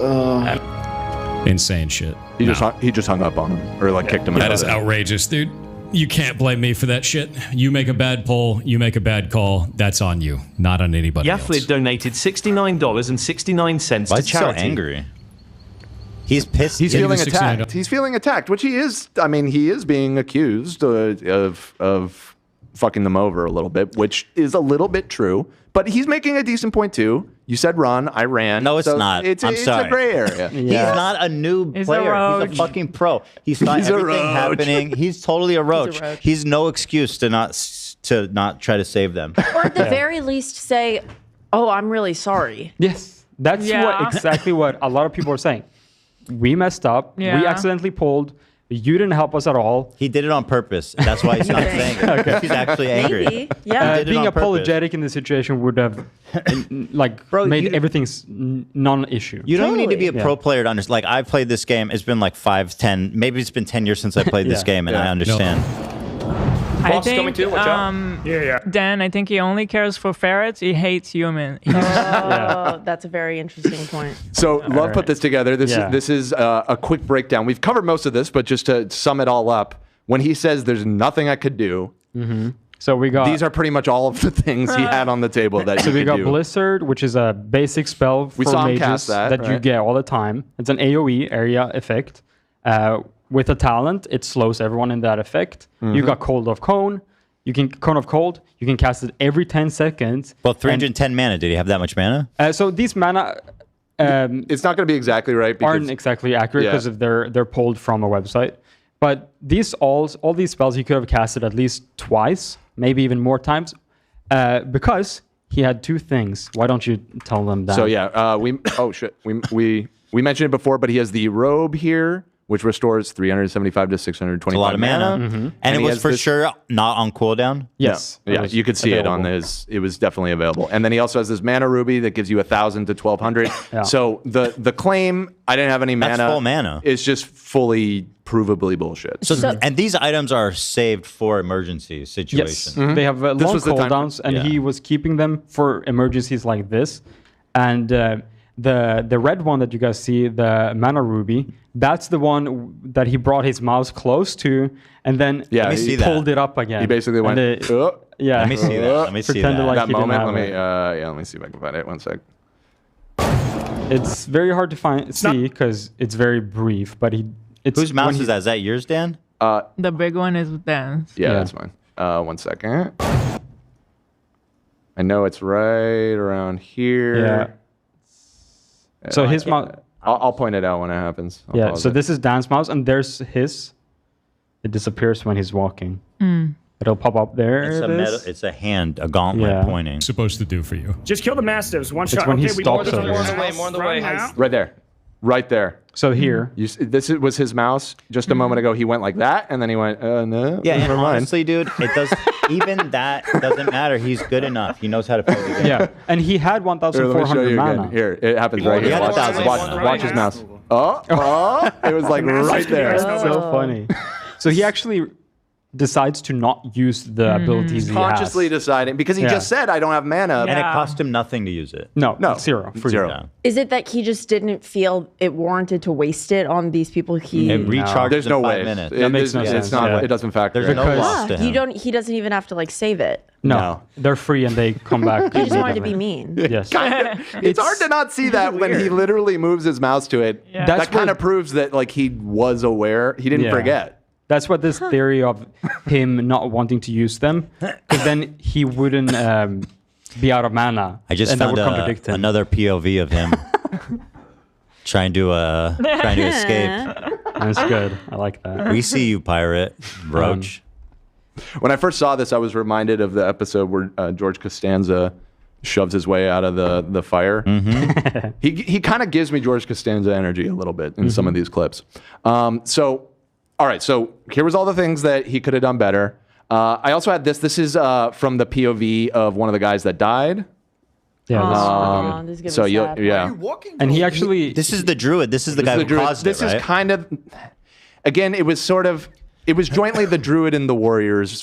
L: Insane shit.
C: He just hung up on him or like kicked him.
L: That
C: out
L: is
C: of it.
L: outrageous, dude. You can't blame me for that shit. You make a bad poll, you make a bad call. That's on you, not on anybody else.
Q: Yaflid donated $69.69
A: Why
Q: to
A: is he so
Q: charity.
A: angry? He's pissed.
C: He's
L: Yeah,
C: feeling
L: he was 69.
C: attacked. He's feeling attacked, which he is. I mean, he is being accused of fucking them over a little bit, which is a little bit true. But he's making a decent point too. You said run, I ran.
A: No, it's
C: so
A: not.
C: It's
A: I'm
C: a
A: sorry.
C: gray area.
A: He's not a noob
B: He's a
A: player. He's a
B: roach.
A: fucking pro. He saw
C: He's a
A: everything
C: roach.
A: happening. He's totally a roach. He's no excuse to not try to save them.
E: Or at the very least say, "Oh, I'm really sorry."
D: Yes, that's
B: Yeah.
D: exactly what a lot of people are saying. We messed up.
B: Yeah.
D: We accidentally pulled. You didn't help us at all.
A: He did it on purpose. That's why he's not saying it. He's actually angry.
E: Maybe. Yeah.
A: He did it
D: Being
A: on purpose.
D: apologetic in this situation would have made everything non-issue.
A: You don't even need to be a
D: Totally.
A: pro player to understand. Like, I've played this game. It's been like 5, 10, maybe it's been 10 years since I played this game, and I understand.
B: I
M: Boss
B: think,
M: coming too. Watch out.
O: Yeah.
B: Dan, I think he only cares for ferrets. He hates humans.
E: Oh, that's a very interesting point.
C: So Love put this together.
D: Yeah.
C: This is a quick breakdown. We've covered most of this, but just to sum it all up, when he says there's nothing I could do,
D: So we got
C: these are pretty much all of the things he had on the table that
D: so
C: you
D: we
C: could
D: got
C: do.
D: Blizzard, which is a basic spell for
C: We saw him
D: mages
C: cast that,
D: you
C: right?
D: get all the time. It's an AoE area effect. With a talent, it slows everyone in that effect. You got Cold of Cone. Cone of Cold. You can cast it every 10 seconds.
A: Well, 310 mana. Did he have that much mana?
D: So these mana
C: it's not going to be exactly right because
D: aren't exactly accurate because they're pulled from a website. But all these spells he could have casted at least twice, maybe even more times, because he had two things. Why don't you tell them that?
C: So we mentioned it before, but he has the robe here, which restores 375 to 625
A: a lot of mana. And it
C: he
A: was
C: has
A: for
C: this-
A: sure not on cooldown.
D: Yes.
C: Yeah, you could see it on his. It was definitely available. And then he also has this mana ruby that gives you 1,000 to 1,200.
D: Yeah.
C: So the claim, I didn't have any mana.
A: That's full mana.
C: Is just fully provably bullshit.
A: So, and these items are saved for emergency situations.
D: Yes, they have long
C: was the time-
D: cooldowns, and he was keeping them for emergencies like this. And the red one that you guys see, the mana ruby, that's the one that he brought his mouse close to, and then he pulled it up again.
C: He basically went.
D: Yeah,
A: Let me see that. Let me see
D: Pretended
A: that.
D: like
C: that
D: he didn't
C: moment.
D: have
C: Let me.
D: it.
C: Let me see if I can find it. One sec.
D: It's very hard to see because it's very brief. But it's
A: Whose mouse is that? Is that yours, Dan?
B: The big one is Dan's.
C: Yeah, that's mine. 1 second. I know it's right around here.
D: Yeah. So his mouse.
C: I'll point it out when it happens. I'll
D: Yeah.
C: pause
D: So
C: it.
D: this is Dan's mouse, and there's his. It disappears when he's walking. It'll pop up there.
A: It's a
D: it is.
A: metal, it's a hand, a gauntlet
D: Yeah.
A: pointing.
L: Supposed to do for you.
O: Just kill the mastiffs. One shot.
D: when he
O: Okay, we
D: stops
O: more
D: over
O: on
D: here.
O: the way. More on the way.
C: Right there. Right there.
D: So here,
C: Was his mouse. Just a moment ago, he went like that, and then he went, no.
A: Yeah, and
C: never mind.
A: honestly, dude, it does. Even that doesn't matter. He's good enough. He knows how to play the game.
D: yeah, and he had
C: Here, let me show
D: 1,400
C: you
D: mana.
C: again. Here, it happens right
A: He
C: here.
A: had
C: Watch,
A: 1,000
C: watch,
A: mana.
C: watch his mouse. Oh, it was like right there.
D: So funny. So he actually decides to not use the abilities he
C: Consciously
D: has.
C: deciding because he
D: Yeah.
C: just said I don't have mana.
A: And it cost him nothing to use it.
D: No,
C: No,
D: zero. Free.
C: zero.
A: Yeah.
E: Is it that he just didn't feel it warranted to waste it on these people he
A: It recharges
C: There's no
A: in 5
C: way.
A: minutes.
C: It
D: makes no
C: it's
D: sense.
C: not.
D: Yeah.
C: It doesn't factor.
A: There's
C: in.
A: no loss to him.
E: he doesn't even have to like save it.
D: No, they're free and they come back.
E: He just wanted to be mean.
D: Yes.
C: It's hard to not see that when he literally moves his mouse to it.
B: Yeah.
C: That
D: That's
C: kind
D: where-
C: of proves that like he was aware. He didn't
D: Yeah.
C: forget.
D: That's what this theory of him not wanting to use them, because then he wouldn't be out of mana.
A: I just
D: and that
A: found
D: would contradict him.
A: another POV of him trying to escape.
D: That's good. I like that.
A: We see you, pirate, Roach.
C: When I first saw this, I was reminded of the episode where George Costanza shoves his way out of the fire. He kind of gives me George Costanza energy a little bit in some of these clips. All right, so here was all the things that he could have done better. I also had this. This is from the POV of one of the guys that died.
D: Yeah.
E: This is gonna
C: So
E: be
C: you,
E: sad.
C: yeah.
D: And he actually.
A: This is the druid. This is the guy
C: This is
A: who
C: the druid.
A: caused
C: This
A: it, right?
C: is kind of, again, it was jointly the druid and the warrior's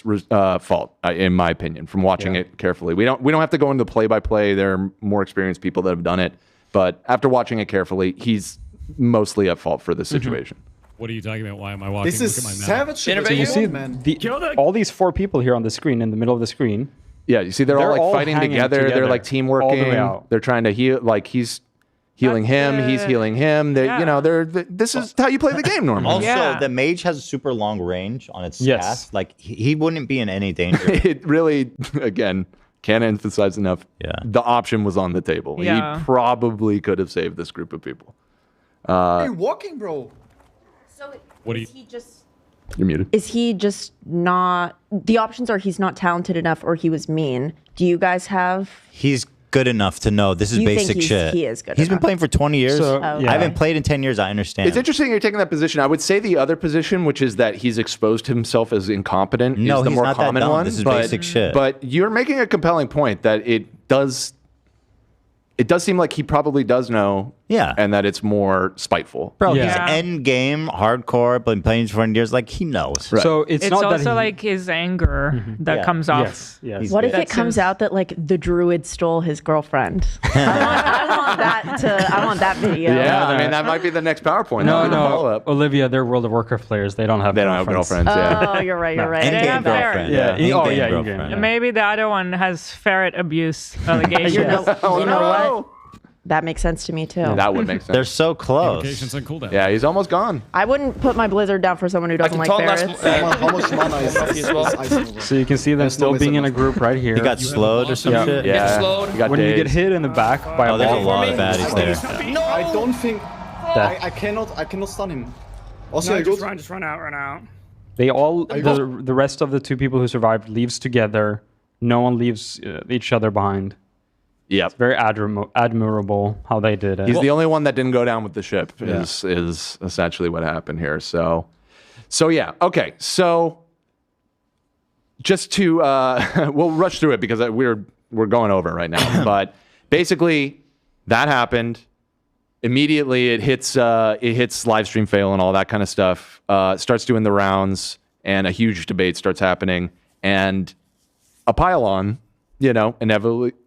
C: fault, in my opinion, from watching it carefully. We don't have to go into play-by-play. There are more experienced people that have done it. But after watching it carefully, he's mostly at fault for this situation.
L: What are you talking about? Why am I walking?
N: This
L: Look
N: is
L: at my map.
N: savage.
D: So you see all these 4 people here on the screen, in the middle of the screen.
C: Yeah, you see, they're all like fighting
D: hanging
C: together. They're like team
D: all the way
C: working.
D: out.
C: They're trying to heal. Like he's healing him. He's healing him. They, you know, this is how you play the game normally.
A: Also, the mage has a super long range on its cast. Like he wouldn't be in any danger.
C: It really, again, can't emphasize enough.
A: Yeah,
C: the option was on the table.
B: Yeah.
C: He probably could have saved this group of people.
N: Are you walking, bro?
E: So
L: What do
E: is he just?
C: You're muted.
E: Is he just not? The options are he's not talented enough or he was mean. Do you guys have?
A: He's good enough to know this is
E: You think
A: basic shit.
E: he is good
A: He's been
E: enough.
A: playing for 20 years.
D: So,
A: I haven't played in 10 years. I understand.
C: It's interesting you're taking that position. I would say the other position, which is that he's exposed himself as incompetent,
A: No,
C: is the
A: he's
C: more
A: not that
C: common
A: dumb.
C: one.
A: This is
C: but,
A: basic shit.
C: But you're making a compelling point that it does seem like he probably does know
A: Yeah.
C: And that it's more spiteful.
A: Bro, he's end game, hardcore, been playing for 20 years. Like, he knows.
C: Right.
D: So it's not
B: also
D: that
B: like his anger that comes off.
D: Yes.
E: What if it comes out that like the druid stole his girlfriend? I want that video.
C: Yeah, I mean that might be the next PowerPoint.
D: No, Olivia, they're World of Warcraft players. They don't have
C: girlfriends.
E: Oh, you're right. You're right.
B: They have
A: girlfriend.
D: In-game.
B: Maybe the other one has ferret abuse allegations.
E: You know what? That makes sense to me too.
C: That would make sense.
A: They're so close.
L: Applications on cooldown.
C: Yeah, he's almost gone.
E: I wouldn't put my blizzard down for someone who doesn't like ferrets.
N: How much mana is
D: So you can see them still being in a group right here.
A: He got slowed or some shit?
C: Yeah.
D: When you get hit in the back by a
A: there's a
D: wall.
A: lot of baddies there.
N: No! I don't think... I cannot stun him. Also,
O: No, just run out.
D: They all, the rest of the two people who survived leaves together. No one leaves each other behind.
C: Yeah,
D: it's very admirable how they did it.
C: He's the only one that didn't go down with the ship. Is essentially what happened here. So yeah. Okay. So just to we'll rush through it because we're going over right now. But basically, that happened. Immediately, it hits live stream fail and all that kind of stuff. Starts doing the rounds, and a huge debate starts happening, and a pile-on,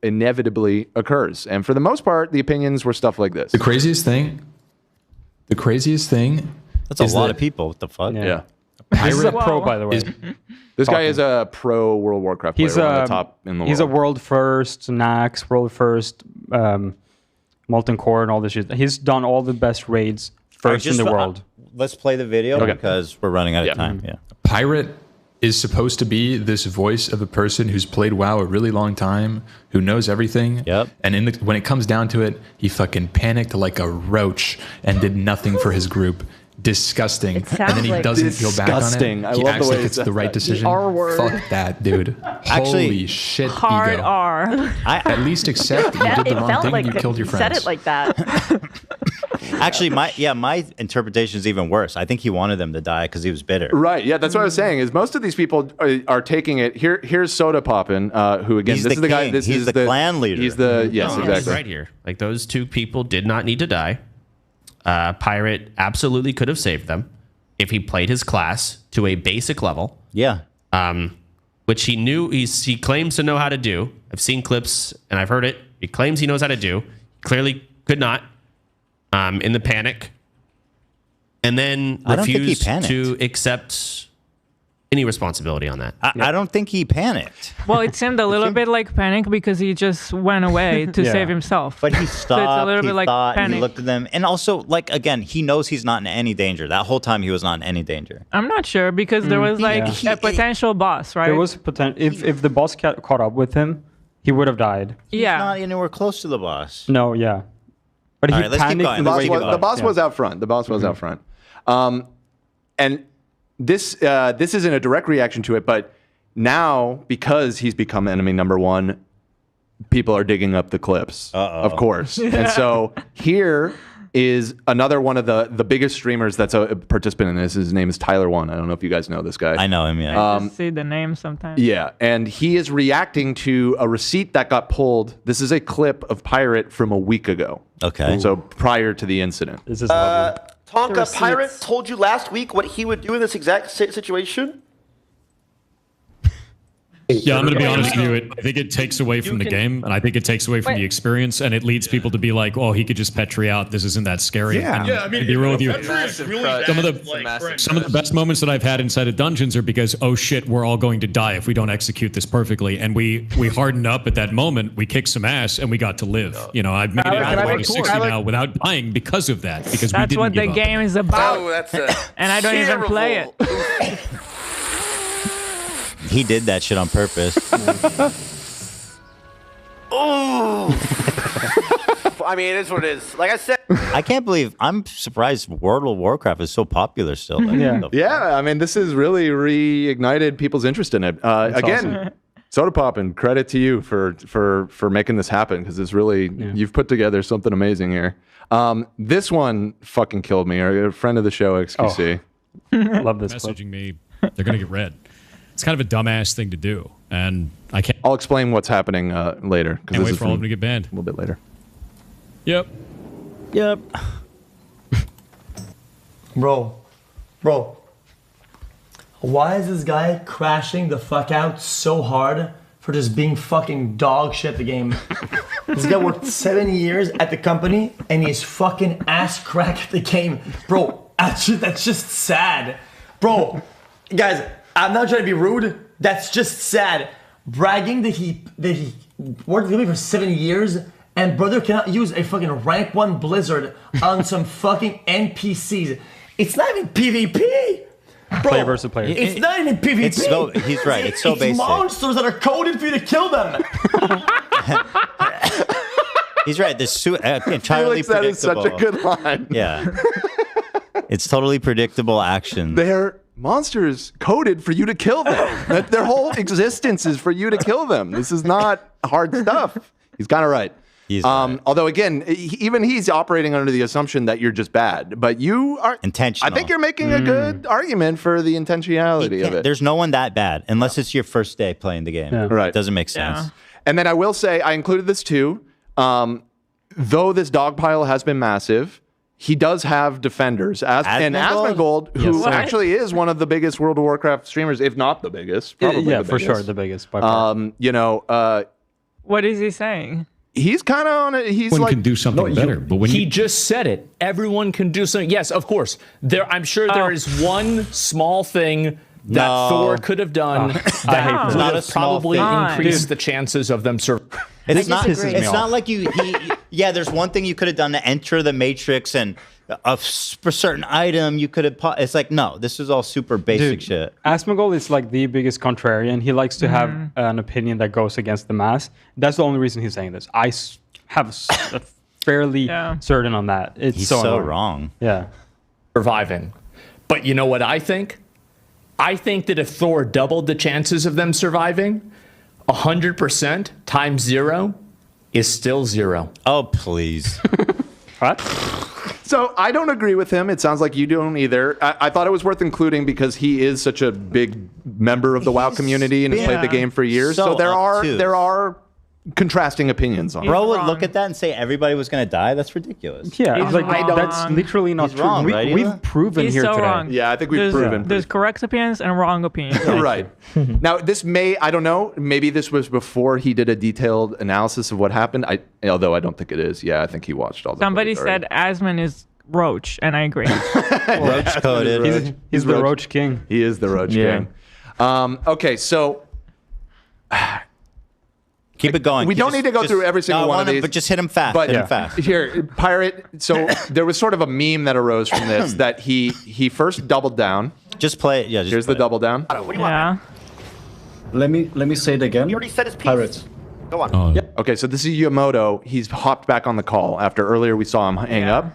C: inevitably occurs. And for the most part, the opinions were stuff like this.
R: The craziest thing.
A: That's a lot of people. What the fuck?
C: Yeah.
D: This is a pro, by the way.
C: This guy is a pro World of Warcraft player, one of the top in the world.
D: He's a world first, Nax, world first, Molten Core, and all this shit. He's done all the best raids first in the world.
A: Let's play the video because we're running out of time. Yeah.
R: Pirate is supposed to be this voice of a person who's played WoW a really long time, who knows everything.
A: Yep.
R: And when it comes down to it, he fucking panicked like a roach and did nothing for his group. Disgusting. And then he doesn't feel back on it.
C: I
R: He
C: love
R: acts
C: the way
R: like it's the right decision.
E: The R word.
R: Fuck that, dude.
A: Actually,
R: Holy shit,
B: Hard
R: ego.
B: R.
R: At least accept that you did the wrong thing and you killed your
E: he
R: friends.
E: said it like that.
A: Actually, my interpretation is even worse. I think he wanted them to die because he was bitter.
C: Right. Yeah, that's what I was saying. Is most of these people are taking it. Here's Soda Poppin', who again,
A: He's
C: this
A: the
C: is the guy.
A: king.
C: This
A: He's
C: is
A: the clan leader.
C: He's the exactly
S: right here. Like those two people did not need to die. Pirate absolutely could have saved them if he played his class to a basic level.
A: Yeah.
S: Which he knew. He claims to know how to do. I've seen clips and I've heard it. He claims he knows how to do. Clearly could not. In the panic, and then refused to accept any responsibility on that.
A: I don't think he panicked.
B: Well, it seemed a little bit like panic because he just went away to save himself.
A: But he stopped.
B: So it's a little
A: he
B: bit like
A: thought.
B: panic.
A: He looked at them, and also, like again, he knows he's not in any danger. That whole time, he was not in any danger.
B: I'm not sure because there was like a potential boss, right?
D: There was potential. If the boss caught up with him, he would have died.
A: He's not anywhere close to the boss.
D: No, yeah. But he panicked in the way he
C: The boss was out front. The boss was out front. And this isn't a direct reaction to it, but now because he's become enemy number one, people are digging up the clips, of course. And so here is another one of the biggest streamers that's a participant in this. His name is Tyler One. I don't know if you guys know this guy.
A: I know him, yeah.
B: I just see the name sometimes.
C: Yeah, and he is reacting to a receipt that got pulled. This is a clip of Pirate from a week ago.
A: Okay.
C: So prior to the incident.
D: This is lovely.
T: Tonka, Pirate told you last week what he would do in this exact situation?
L: Yeah, I'm going to be honest with you. I think it takes away from the game, and I think it takes away from the experience, and it leads people to be like, "Oh, he could just Petri out. This isn't that scary."
U: Yeah,
L: And
U: I mean,
L: to be real with you,
U: really
L: some of the best moments that I've had inside of dungeons are because, oh shit, we're all going to die if we don't execute this perfectly, and we hardened up at that moment. We kicked some ass, and we got to live. I've made it all the way to 60 now without dying because of that. Because we
B: That's
L: didn't
B: what the
L: give up.
B: game is about.
T: Oh, that's
B: and I don't even play it.
A: He did that shit on purpose.
T: Oh! I mean, it is what it is. Like I said,
A: I can't believe. I'm surprised World of Warcraft is so popular still. Like,
C: Yeah, I mean, this has really reignited people's interest in it. Again,
D: awesome.
C: Soda Poppin', credit to you for making this happen because it's really you've put together something amazing here. This one fucking killed me. A friend of the show, XQC.
D: Love this clip.
L: Messaging me, they're gonna get red. It's kind of a dumbass thing to do, and I can't.
C: I'll explain what's happening later.
L: Can't wait for all of them to get banned.
C: A little bit later.
L: Yep.
A: Yep.
U: Bro. Why is this guy crashing the fuck out so hard for just being fucking dog shit at the game? This guy worked 7 years at the company and he's fucking ass crack at the game. Bro, that's just sad. Bro, guys, I'm not trying to be rude. That's just sad. Bragging that he worked at the company for 7 years and brother cannot use a fucking rank 1 Blizzard on some fucking NPCs. It's not even PvP. Bro,
D: player versus player.
U: It's not even PvP.
A: He's right. It's so basic.
U: It's monsters that are coded for you to kill them.
A: He's right. This entirely
C: Felix, that
A: predictable.
C: is such a good line.
A: Yeah. It's totally predictable action.
C: They're monsters coded for you to kill them. Their whole existence is for you to kill them. This is not hard stuff. He's kind of right.
A: Right.
C: Although again, even he's operating under the assumption that you're just bad, but you are
A: intentional.
C: I think you're making a good argument for the intentionality of it.
A: There's no one that bad unless it's your first day playing the game.
C: Yeah. Right.
A: It doesn't make sense.
C: Yeah. And then I will say, I included this too. Though this dog pile has been massive, he does have defenders. And Asmongold, who actually is one of the biggest World of Warcraft streamers, if not the biggest. Probably
D: yeah,
C: the
D: for
C: biggest.
D: sure, the biggest. By far.
B: What is he saying?
C: He's kind of on it. He's
L: One
C: like,
L: can do something better, but when
V: he just said it, everyone can do something. Yes, of course. I'm sure there is one small thing that Thor could have done that would have probably increased the chances of them surviving.
A: It's not like yeah, there's one thing you could have done to enter the Matrix and a certain item you could have. It's like, no, this is all super basic shit.
D: Asmongold is like the biggest contrarian. He likes to have an opinion that goes against the mass. That's the only reason he's saying this. I have a fairly certain on that.
A: He's so wrong.
D: Yeah.
V: Surviving. But you know what I think? I think that if Thor doubled the chances of them surviving, 100% times 0 is still 0.
A: Oh, please.
D: What?
C: So I don't agree with him. It sounds like you don't either. I thought it was worth including because he is such a big member of the WoW community and has played the game for years. So there are contrasting opinions on it.
A: Bro would look at that and say everybody was going to die. That's ridiculous.
D: Yeah, that's literally not true.
A: Wrong, right,
D: we've proven
B: He's
D: here
B: so
D: today.
B: wrong.
C: Yeah, I think we've proven.
B: There's correct opinions and wrong opinions.
C: Right. Now, this I don't know, maybe this was before he did a detailed analysis of what happened. Although I don't think it is. Yeah, I think he watched all the
B: Somebody said Asmon is Roach, and I agree.
A: Roach coded.
D: He's the Roach King.
C: He is the Roach King. Okay, so
A: keep it going.
C: We don't need to go through every single one of these.
A: But just hit him fast.
C: But here, Pirate. So there was sort of a meme that arose from this that he first doubled down.
A: Just play it. Yeah. Just
C: Here's the double down.
T: What do you want?
N: Let me say it again.
T: He already said his piece.
N: Pirate.
T: Go on.
C: Yep. Okay, so this is Yamoto. He's hopped back on the call after earlier we saw him hang up.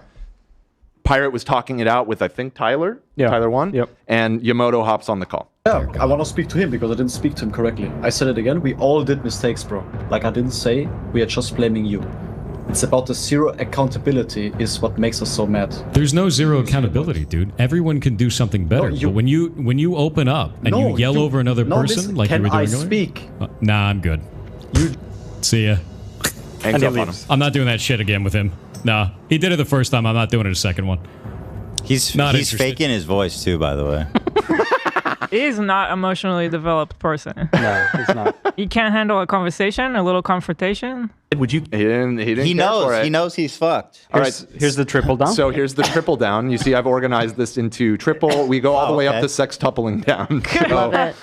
C: Pirate was talking it out with, I think, Tyler.
D: Yeah.
C: Tyler 1.
D: Yep.
C: And Yamoto hops on the call.
N: Yeah, I want to speak to him because I didn't speak to him correctly. I said it again. We all did mistakes, bro. Like I didn't say we are just blaming you. It's about the zero accountability is what makes us so mad.
L: There's no zero accountability, dude. Everyone can do something better. But when you open up and you yell over another person like you were doing earlier,
N: speak?
L: Nah, I'm good. See ya.
C: Hangs up on him.
L: I'm not doing that shit again with him. Nah, he did it the first time. I'm not doing it a second one.
A: He's faking his voice too, by the way.
B: He is not emotionally developed person.
D: No, he's not.
B: He can't handle a conversation, a little confrontation.
C: Would you? He didn't.
A: He
C: care
A: knows.
C: for it.
A: He knows he's fucked.
C: All right.
D: Here's the triple down.
C: So here's the triple down. You see, I've organized this into triple. We go all the way up to sextupling down.
E: Love it.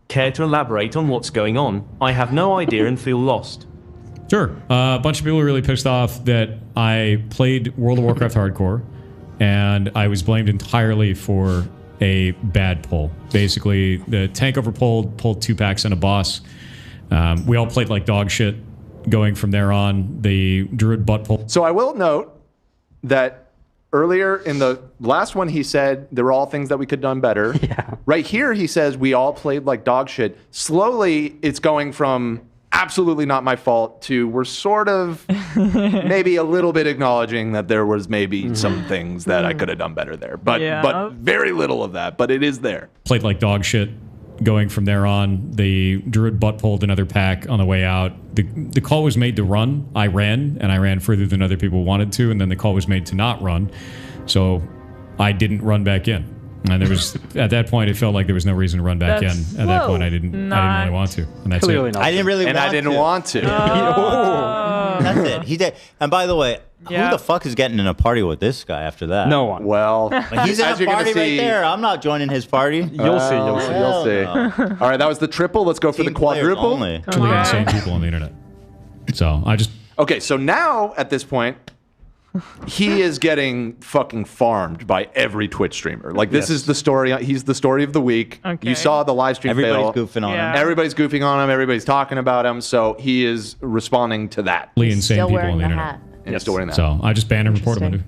Q: Care to elaborate on what's going on? I have no idea and feel lost.
L: Sure. A bunch of people are really pissed off that I played World of Warcraft Hardcore, and I was blamed entirely for a bad pull. Basically, the tank pulled 2 packs and a boss. We all played like dog shit. Going from there on, the druid butt pull.
C: So I will note that earlier in the last one, he said there were all things that we could have done better.
D: Yeah.
C: Right here, he says we all played like dog shit. Slowly, it's going from absolutely not my fault to we're sort of maybe a little bit acknowledging that there was maybe some things that I could have done better there. But very little of that, but it is there.
L: Played like dog shit. going from there on, the druid butt pulled another pack on the way out. The call was made to run. I ran further than other people wanted to, and then the call was made to not run. So I didn't run back in. And there was at that point, it felt like there was no reason to run back in. At that point, I didn't really want to, and that's
C: Clearly
L: it.
C: not. I didn't want to.
A: That's it. He did. And by the way, who the fuck is getting in a party with this guy after that?
D: No one.
C: Well,
A: like, he's in
C: as
A: a
C: you're
A: party
C: gonna
A: right
C: see-
A: there. I'm not joining his party.
C: You'll see. You'll see. All right, that was the triple. Let's go for the quadruple.
L: Actually, insane people on the internet. So I just
C: Okay, so now at this point, he is getting fucking farmed by every Twitch streamer. Like this is the story. He's the story of the week.
B: Okay.
C: You saw the live stream.
A: Everybody's
C: fail.
A: goofing on him.
C: Everybody's goofing on him. Everybody's talking about him. So he is responding to that.
L: insane people on the internet.
C: And he's still wearing that.
L: So I just banned and reported him.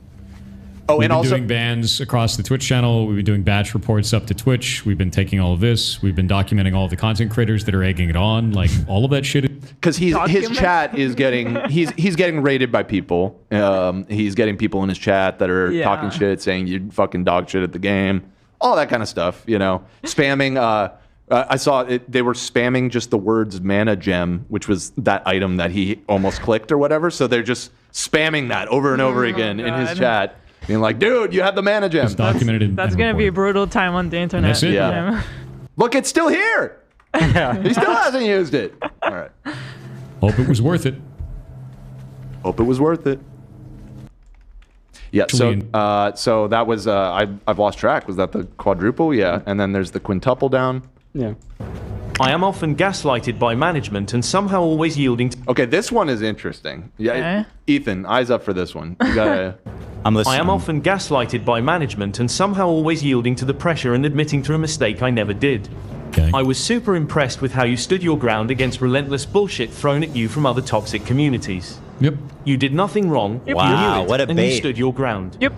C: Oh,
L: We've
C: and
L: been
C: also
L: doing bans across the Twitch channel. We've been doing batch reports up to Twitch. We've been taking all of this. We've been documenting all of the content creators that are egging it on. Like all of that shit.
C: because his chat is getting he's getting rated by people. He's getting people in his chat that are talking shit, saying you fucking dog shit at the game, all that kind of stuff. You know, spamming. I saw it, they were spamming just the words mana gem, which was that item that he almost clicked or whatever. So they're just spamming that over and over again in his chat, being like, "Dude, you had the mana gem."
L: It's documented.
B: That's gonna be a brutal time on the internet.
L: That's it.
C: Yeah. Look, it's still here. He still hasn't used it. All right.
L: Hope it was worth it.
C: Hope it was worth it. Yeah. So that was I've lost track. Was that the quadruple? Yeah. And then there's the quintuple down.
D: Yeah.
Q: I am often gaslighted by management and somehow always yielding to...
C: Okay, this one is interesting. Yeah, Ethan, eyes up for this one. You gotta...
A: I'm listening.
Q: I am often gaslighted by management and somehow always yielding to the pressure and admitting to a mistake I never did.
L: Okay.
Q: I was super impressed with how you stood your ground against relentless bullshit thrown at you from other toxic communities.
L: Yep.
Q: You did nothing wrong.
A: Yep.
Q: You
A: Wow,
Q: knew it,
A: what a
Q: and
A: bait.
Q: you stood your ground.
B: Yep.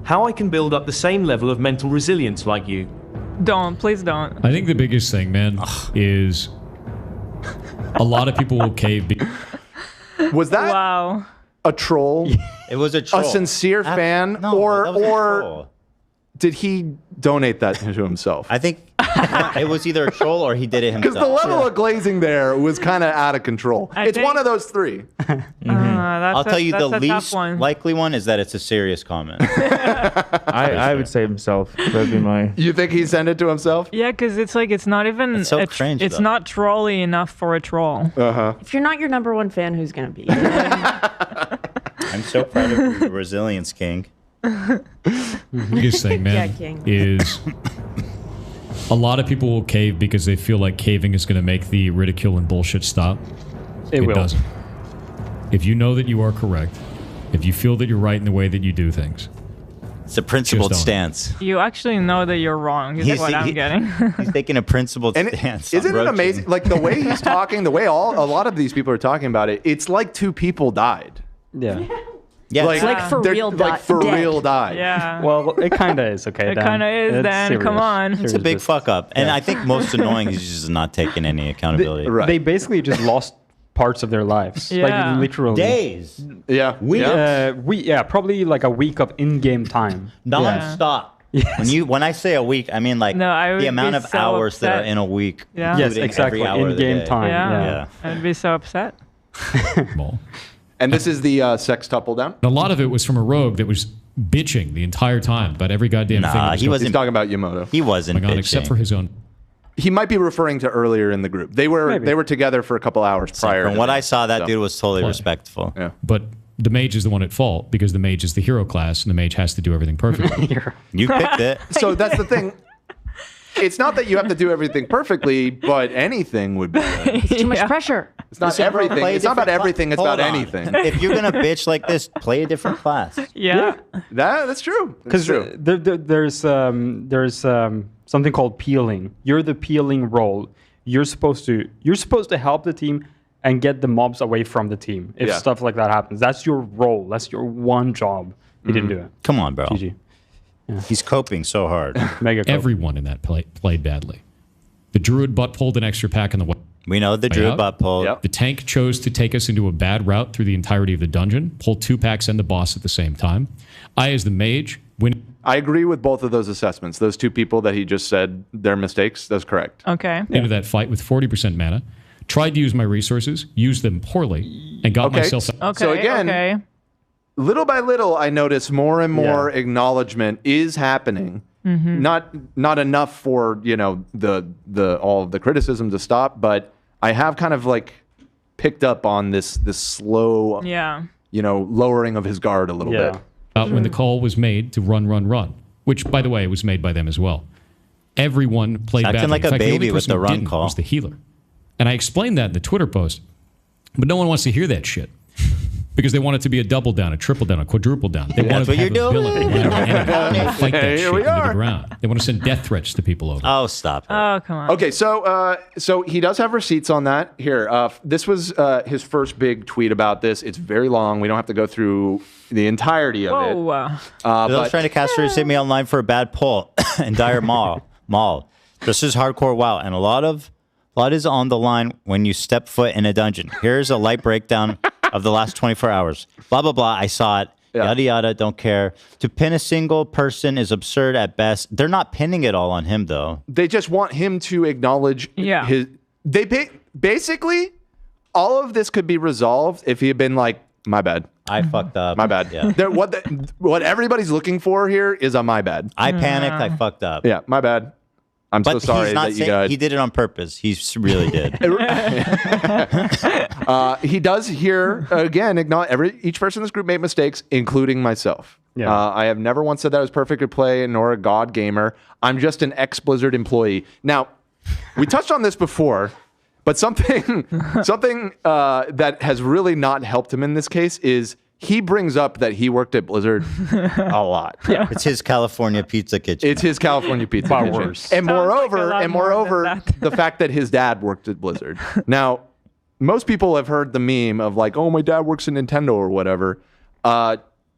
Q: How I can build up the same level of mental resilience like you.
B: Please don't.
L: I think the biggest thing, man, is a lot of people will cave.
C: Was that a troll?
A: It was a troll.
C: A sincere fan, or did he donate that to himself?
A: I think it was either a troll or he did it himself.
C: Because the level of glazing there was kind of out of control. It's one of those three.
A: I'll tell you the
B: that's a tough
A: least
B: one.
A: likely one is that it's a serious comment.
J: I would say himself. That'd be my.
C: You think he sent it to himself?
B: Yeah, because it's like it's not even.
A: It's so cringe,
B: It's
A: though.
B: not trolly enough for a troll.
E: If you're not your number one fan, who's gonna be?
A: I'm so proud of you, Resilience King.
L: Biggest thing, man,
E: Yeah, King.
L: is a lot of people will cave because they feel like caving is going to make the ridicule and bullshit stop.
D: It will.
L: Doesn't. If you know that you are correct, if you feel that you're right in the way that you do things,
A: It's a principled
L: Just don't.
A: stance.
B: You actually know that you're wrong. Is what I'm getting.
A: He's taking a principled
C: And
A: stance.
C: isn't
A: on
C: it amazing? Like the way he's talking, the way a lot of these people are talking about it, it's like two people died.
D: Yeah.
A: Yeah,
E: It's like for
C: they're,
E: real
C: like for
E: dead.
C: real died.
B: Yeah.
D: Well, it kind of is, okay,
B: It
D: Dan.
B: kinda is,
D: It's
B: Dan. Come
D: serious.
B: on.
A: It's a
D: Serious
A: big
D: business.
A: fuck up. And I think most annoying is just not taking any accountability.
D: They basically just lost parts of their lives.
B: Yeah.
D: Like literally.
A: Days.
C: Yeah.
D: Probably like a week of in-game time.
A: Non-stop.
D: Yes.
A: When I say a week, I mean like
B: I would
A: the amount
B: be
A: of
B: so
A: hours that are
B: upset.
A: in a week.
B: Yeah.
D: Yes,
A: including
D: exactly.
A: every hour of the
D: In-game
A: day.
D: time.
B: Yeah. I'd be so upset.
C: And this is the sextuple down?
L: a lot of it was from a rogue that was bitching the entire time about every goddamn thing. that was going-
C: He's talking about Yamoto.
A: He wasn't
L: Oh my God,
A: bitching.
L: except for his own.
C: He might be referring to earlier in the group. They were together for a couple hours prior.
A: From
C: to
A: what I
C: this,
A: saw, that
C: so.
A: dude was totally
L: Play.
A: respectful.
C: Yeah.
L: But the mage is the one at fault because the mage is the hero class and the mage has to do everything perfectly.
A: You picked it.
C: So that's the thing. It's not that you have to do everything perfectly, but anything would be.
E: It's too much pressure.
C: It's not
A: Listen, bro,
C: everything.
A: play a
C: It's not about
A: different
C: everything. It's
A: Hold
C: about
A: on.
C: anything.
A: If you're gonna bitch like this, play a different class.
B: Yeah.
C: That's true.
D: Because there's something called peeling. You're the peeling role. You're supposed to help the team and get the mobs away from the team if stuff like that happens. That's your role. That's your one job. He didn't do it.
A: Come on, bro.
D: GG.
A: He's coping so hard.
D: Mega.
L: Everyone in that played badly. The druid butt pulled an extra pack in the way.
A: We know the Drew bot pull.
L: The tank chose to take us into a bad route through the entirety of the dungeon, pull 2 packs and the boss at the same time. I, as the mage,
C: I agree with both of those assessments. Those 2 people that he just said their mistakes, that's correct.
B: Okay.
L: Into that fight with 40% mana, tried to use my resources, used them poorly, and got myself...
C: So again, little by little, I notice more and more acknowledgement is happening. Not enough for, you know, the all of the criticism to stop, but I have kind of like picked up on this slow, you know, lowering of his guard a little bit.
L: When the call was made to run, which, by the way, was made by them as well. Everyone played
A: Acting
L: badly.
A: like a baby with the run call.
L: Was the healer. And I explained that in the Twitter post, but no one wants to hear that shit. Because they want it to be a double down, a triple down, a quadruple down. They want to have a villain. They fight that shit into the ground. They want to send death threats to people over.
A: Oh, stop it.
B: Oh, come on.
C: Okay, so he does have receipts on that. Here, this was his first big tweet about this. It's very long. We don't have to go through the entirety of it.
A: Bill's trying to castrate me online for a bad pull in Dire Mall. This is hardcore WoW, and a lot is on the line when you step foot in a dungeon. Here's a light breakdown of the last 24 hours. Blah, blah, blah. I saw it. Yada, yada. Don't care. To pin a single person is absurd at best. They're not pinning it all on him, though.
C: They just want him to acknowledge his... Basically, all of this could be resolved if he had been like, my bad.
A: I fucked up.
C: My bad.
A: Yeah.
C: What everybody's looking for here is a my bad.
A: I panicked. I fucked up.
C: Yeah, my bad. I'm so sorry that you died.
A: He did it on purpose. He really did.
C: He does here, again, acknowledge each person in this group made mistakes, including myself.
D: Yeah.
C: I have never once said that I was perfect at play nor a god gamer. I'm just an ex-Blizzard employee. Now, we touched on this before, but something that has really not helped him in this case is he brings up that he worked at Blizzard a lot.
A: Yeah. It's his California pizza kitchen.
C: It's his California pizza kitchen.
D: Worse.
C: And moreover, the fact that his dad worked at Blizzard. Now, most people have heard the meme of like, oh, my dad works at Nintendo or whatever.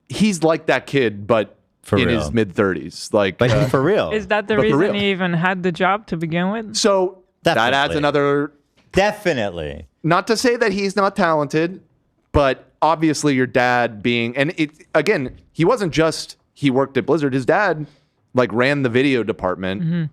C: He's like that kid, but in his mid-30s. Like,
A: but for real.
B: Is that the reason he even had the job to begin with?
C: So that adds another...
A: Definitely.
C: Not to say that he's not talented, but obviously your dad being... And again, he wasn't just he worked at Blizzard. His dad like ran the video department,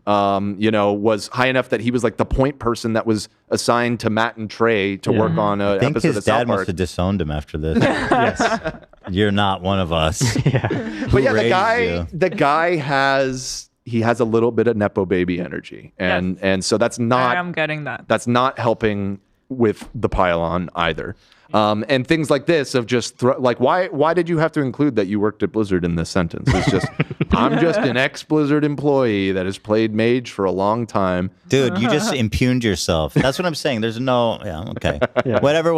C: you know, was high enough that he was like the point person that was assigned to Matt and Trey to work on an episode of South Park. I think his dad must
A: have disowned him after this. Yes. You're not one of us.
C: But yeah, the guy has a little bit of Nepo baby energy. And so that's not...
B: I'm getting that.
C: That's not helping with the pylon either. And things like this of just why did you have to include that you worked at Blizzard in this sentence? It's just I'm just an ex-Blizzard employee that has played Mage for a long time.
A: Dude, you just impugned yourself. That's what I'm saying. There's no whatever.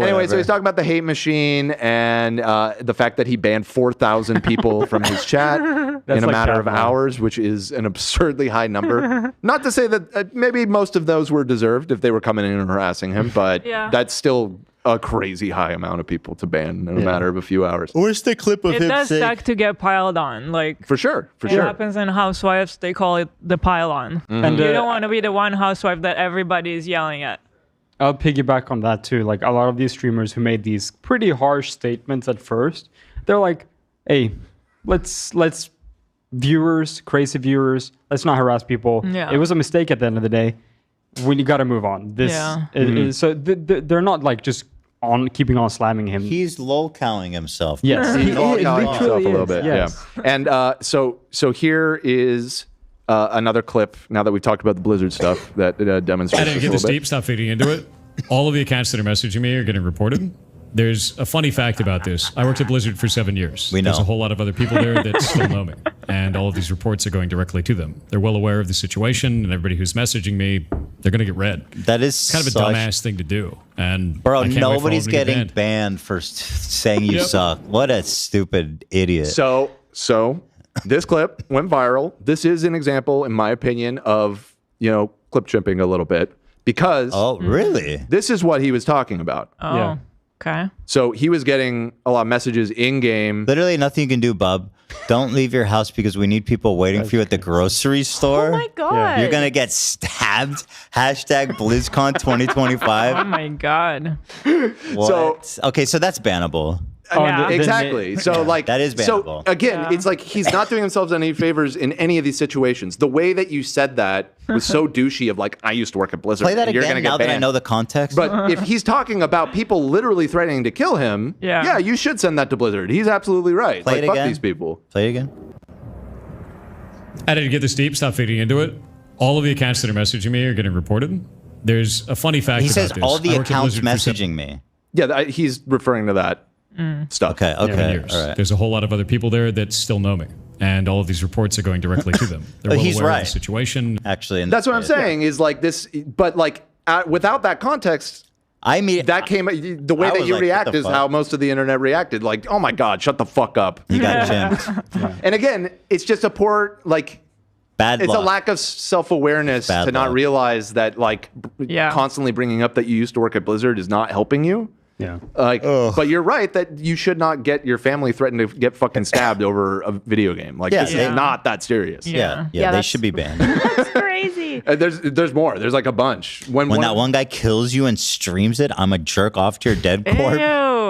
C: Anyway, so he's talking about the hate machine and the fact that he banned 4,000 people from his chat in a matter of hours, which is an absurdly high number. Not to say that maybe most of those were deserved if they were coming in and harassing him, but that's still a crazy high amount of people to ban in a matter of a few hours.
A: Where's the clip of
B: it
A: him
B: does
A: saying...
B: suck to get piled on, like
C: for sure.
B: It happens in Housewives. They call it the pile-on, and you don't want to be the one housewife that everybody is yelling at.
D: I'll piggyback on that too. Like a lot of these streamers who made these pretty harsh statements at first, they're like, "Hey, let's crazy viewers, let's not harass people.
B: Yeah.
D: It was a mistake at the end of the day. We got to move on." So they're not like just keeping on slamming him.
A: He's lol-cowing himself.
D: Yes,
C: he's lol-cowing himself a little bit.
D: Yes.
C: Yeah. And so here is another clip. Now that we've talked about the Blizzard stuff, that demonstrates.
L: I didn't get this deep. Stop feeding into it. All of the accounts that are messaging me are getting reported. There's a funny fact about this. I worked at Blizzard for 7 years. There's a whole lot of other people there that still know me. And all of these reports are going directly to them. They're well aware of the situation, and everybody who's messaging me, they're going to get read.
A: That is
L: kind of a dumbass thing to do. And
A: bro, nobody's getting banned for saying you suck. What a stupid idiot.
C: So this clip went viral. This is an example, in my opinion, of, clip chimping a little bit. Because...
A: Oh, really?
C: This is what he was talking about.
B: Oh. Okay.
C: So he was getting a lot of messages in game.
A: Literally nothing you can do, bub. Don't leave your house because we need people waiting for you at the grocery store.
E: Oh my God.
A: You're going to get stabbed. Hashtag BlizzCon 2025.
B: Oh my God.
A: What? Okay, so that's bannable.
C: Exactly. So like
A: that is bannable.
C: So again, it's like he's not doing himself any favors in any of these situations. The way that you said that was so douchey of like, I used to work at Blizzard.
A: Play that
C: and you're
A: again
C: gonna get
A: now that I
C: banned.
A: know the context.
C: But if he's talking about people literally threatening to kill him, yeah, you should send that to Blizzard. He's absolutely right.
A: Play
C: like,
A: it
C: fuck
A: again.
C: these people.
A: Play it again.
L: I didn't get this deep. Stop feeding into it. All of the accounts that are messaging me are getting reported. There's a funny fact
A: He
L: about
A: says
L: this.
A: all the
L: I worked at
A: accounts
L: Blizzard for
A: messaging me.
C: Yeah, he's referring to that stuff.
A: Okay,
L: 7 years.
A: all right.
L: There's a whole lot of other people there that still know me, and all of these reports are going directly to them. They're
A: But
L: well
A: he's
L: aware of
A: right.
L: the situation.
A: Actually, in
C: That's
A: this
C: what I'm
A: case.
C: saying is like this, but like without that context,
A: I mean,
C: that came the way
A: I
C: that
A: was
C: you
A: like, what
C: react
A: the
C: is
A: fuck?
C: how most of the internet reacted. Like, oh my God, shut the fuck up.
A: You got chimped.
C: And again, it's just a poor like.
A: Bad
C: It's
A: luck.
C: a lack of self-awareness
A: Bad
C: to not
A: luck.
C: realize that like constantly bringing up that you used to work at Blizzard is not helping you.
D: Yeah.
C: Like, but you're right that you should not get your family threatened to get fucking stabbed over a video game. Like, this is not that serious.
A: Yeah, they should be banned.
E: That's crazy.
C: There's more. There's like a bunch.
A: When that one guy kills you and streams it, I'm a jerk off to your dead corpse.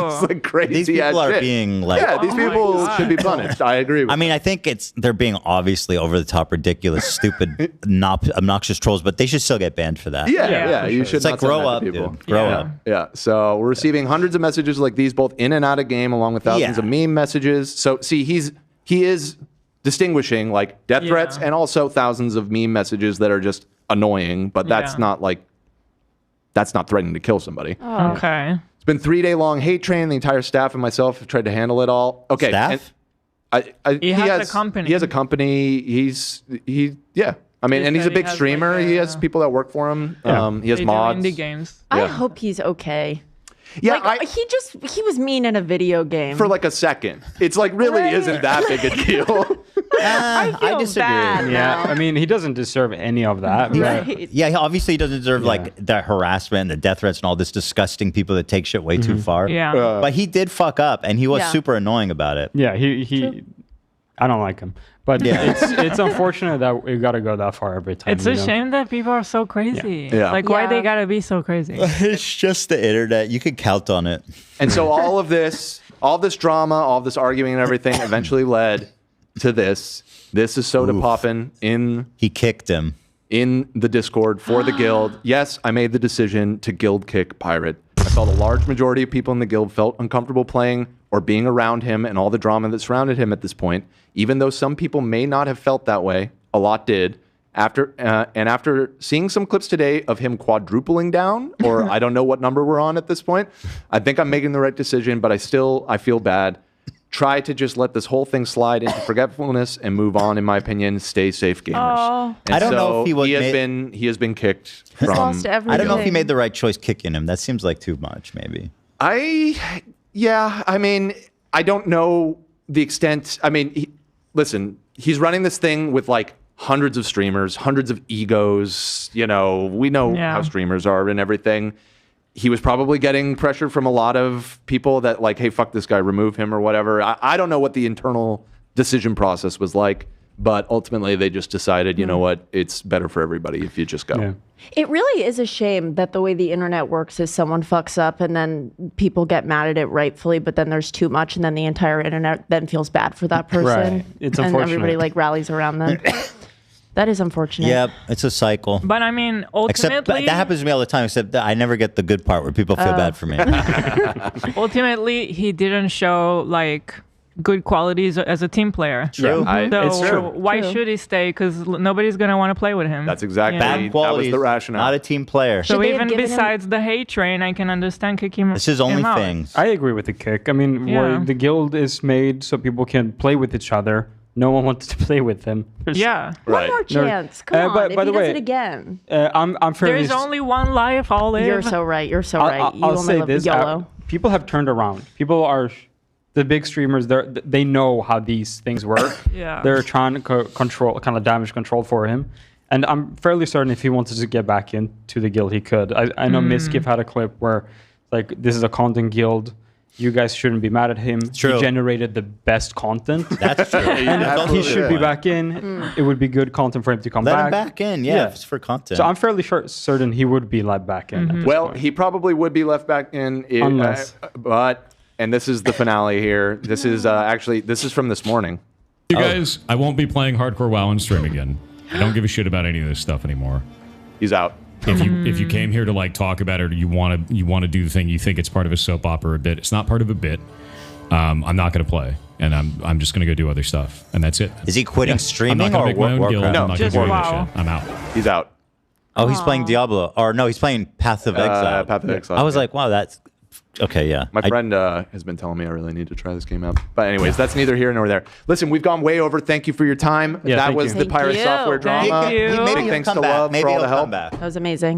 C: It's like crazy.
A: These people
C: ass
A: are
C: shit.
A: being like,
C: yeah, these people should be punished. I agree.
A: I mean, I think they're being obviously over the top, ridiculous, stupid, obnoxious trolls, but they should still get banned for that.
C: Yeah, you should.
A: It's like
C: not send
A: grow
C: that to
A: up,
C: people.
A: dude. Grow up.
C: Yeah. So we're receiving hundreds of messages like these, both in and out of game, along with thousands of meme messages. So see, he is distinguishing like death threats and also thousands of meme messages that are just annoying, but that's not threatening to kill somebody.
B: Oh. Okay.
C: It's been 3-day long hate train. The entire staff and myself have tried to handle it all. Okay.
A: Staff?
C: He
B: has a company.
C: He has a company. Yeah. I mean,
B: He
C: and he's a
B: said he
C: big
B: has,
C: streamer.
B: like,
C: he has people that work for him. He has
B: They do
C: mods.
B: indie games.
E: I hope he's okay.
C: Yeah,
E: like, he was mean in a video game
C: For like a second. It's like really isn't that big a deal.
E: I
A: disagree.
E: bad
D: Yeah,
E: now.
D: I mean, he doesn't deserve any of that. but-
A: Yeah, obviously he doesn't deserve like the harassment, the death threats, and all this disgusting people that take shit way too far.
B: Yeah.
A: But he did fuck up, and he was
E: Yeah.
A: super annoying about it.
D: Yeah, he I don't like him. But
A: Yeah.
D: it's unfortunate that we gotta go that far every time.
B: It's a
D: you know?
B: shame that people are so crazy.
C: Yeah.
B: Like, why
E: Yeah.
B: they gotta be so crazy?
A: It's just the internet. You could count on it.
C: And so all this drama, all this arguing and everything eventually led to this. This is soda popping in.
A: He kicked him
C: in the Discord for the guild. Yes, I made the decision to guild kick Pirate. I felt a large majority of people in the guild felt uncomfortable playing or being around him and all the drama that surrounded him at this point. Even though some people may not have felt that way, a lot did. After seeing some clips today of him quadrupling down, or I don't know what number we're on at this point, I think I'm making the right decision, but I feel bad. Try to just let this whole thing slide into forgetfulness and move on. In my opinion, stay safe, gamers.
B: Oh.
C: And
A: I don't know if
C: he has been kicked from.
E: lost everything.
A: I don't know if he made the right choice kicking him. That seems like too much, maybe.
C: I mean, I don't know the extent. I mean, listen, he's running this thing with like hundreds of streamers, hundreds of egos. You know, we know how streamers are and everything. He was probably getting pressure from a lot of people that like, hey, fuck this guy, remove him or whatever. I don't know what the internal decision process was like, but ultimately they just decided, you know what, it's better for everybody if you just go.
D: Yeah.
E: It really is a shame that the way the internet works is someone fucks up and then people get mad at it rightfully, but then there's too much and then the entire internet then feels bad for that person.
D: Right. It's
E: and
D: unfortunate.
E: everybody like rallies around them. That is unfortunate.
A: Yeah, it's a cycle.
B: But I mean,
A: Except
B: ultimately,
A: that happens to me all the time. Except that I never get the good part where people feel bad for me.
B: ultimately, he didn't show like good qualities as a team player.
A: True.
C: It's
B: So
C: true.
B: why
E: True.
B: should he stay? Because nobody's gonna want to play with him.
C: That's exactly
B: Yeah.
A: Bad
C: that was
A: qualities,
C: the rationale.
A: not a team player.
B: So
E: Should they have
B: even
E: given him-
B: besides the hate train, I can understand kicking
A: This is only
B: him out.
A: things.
D: I agree with the kick. I mean,
B: Yeah.
D: the guild is made so people can play with each other. No one wants to play with them.
B: Yeah.
C: Right.
E: One more chance. Come on.
D: but
E: If
D: by
E: he
D: the
E: does
D: way,
E: it again.
D: I'm fairly.
B: There's only one life. I'll live.
E: You're so right. You're so right. You
D: I'll
E: only
D: say
E: live
D: this:
E: YOLO.
D: people have turned around. People are the big streamers. They know how these things work.
B: Yeah.
D: They're trying to control, kind of damage control for him. And I'm fairly certain if he wanted to get back into the guild, he could. I know Miskiff had a clip where, like, this is a content guild. you guys shouldn't be mad at him.
A: True.
D: He generated the best content.
A: That's true.
D: And he should be back in. It would be good content for him to come
A: Let
D: back.
A: him back in, yeah, if it's for content.
D: So I'm fairly certain he would be let back in. at this
C: Well,
D: point.
C: he probably would be left back in,
D: Unless-
C: and this is the finale here. This is this is from this morning.
L: You guys, I won't be playing Hardcore WoW on stream again. I don't give a shit about any of this stuff anymore.
C: He's out.
L: If you came here to like talk about it, or you want to do the thing, you think it's part of a soap opera or a bit. It's not part of a bit. I'm not going to play, and I'm just going to go do other stuff, and that's it.
A: Is he quitting streaming
L: I'm not
A: or
L: gonna make my own guild.
A: Warcraft?
L: I'm not
B: just
L: gonna do any
B: WoW.
L: shit. I'm out.
C: He's out.
A: Oh, he's playing Diablo, or no, he's playing Path of Exile.
C: Path of Exile.
A: I was like, wow, that's okay. Yeah,
C: My friend has been telling me I really need to try this game out. But anyways, that's neither here nor there. Listen, we've gone way over. Thank you for your time.
D: Yeah,
C: that
D: thank
C: was
D: you.
C: the
E: Thank
C: Pirate
E: you.
C: Software
B: Thank
C: drama.
B: you.
A: Maybe
C: Big
A: he'll
C: thanks
A: come
C: to
A: back.
C: Love
A: Maybe
C: for all
A: he'll
C: the help.
A: come back.
E: That was amazing.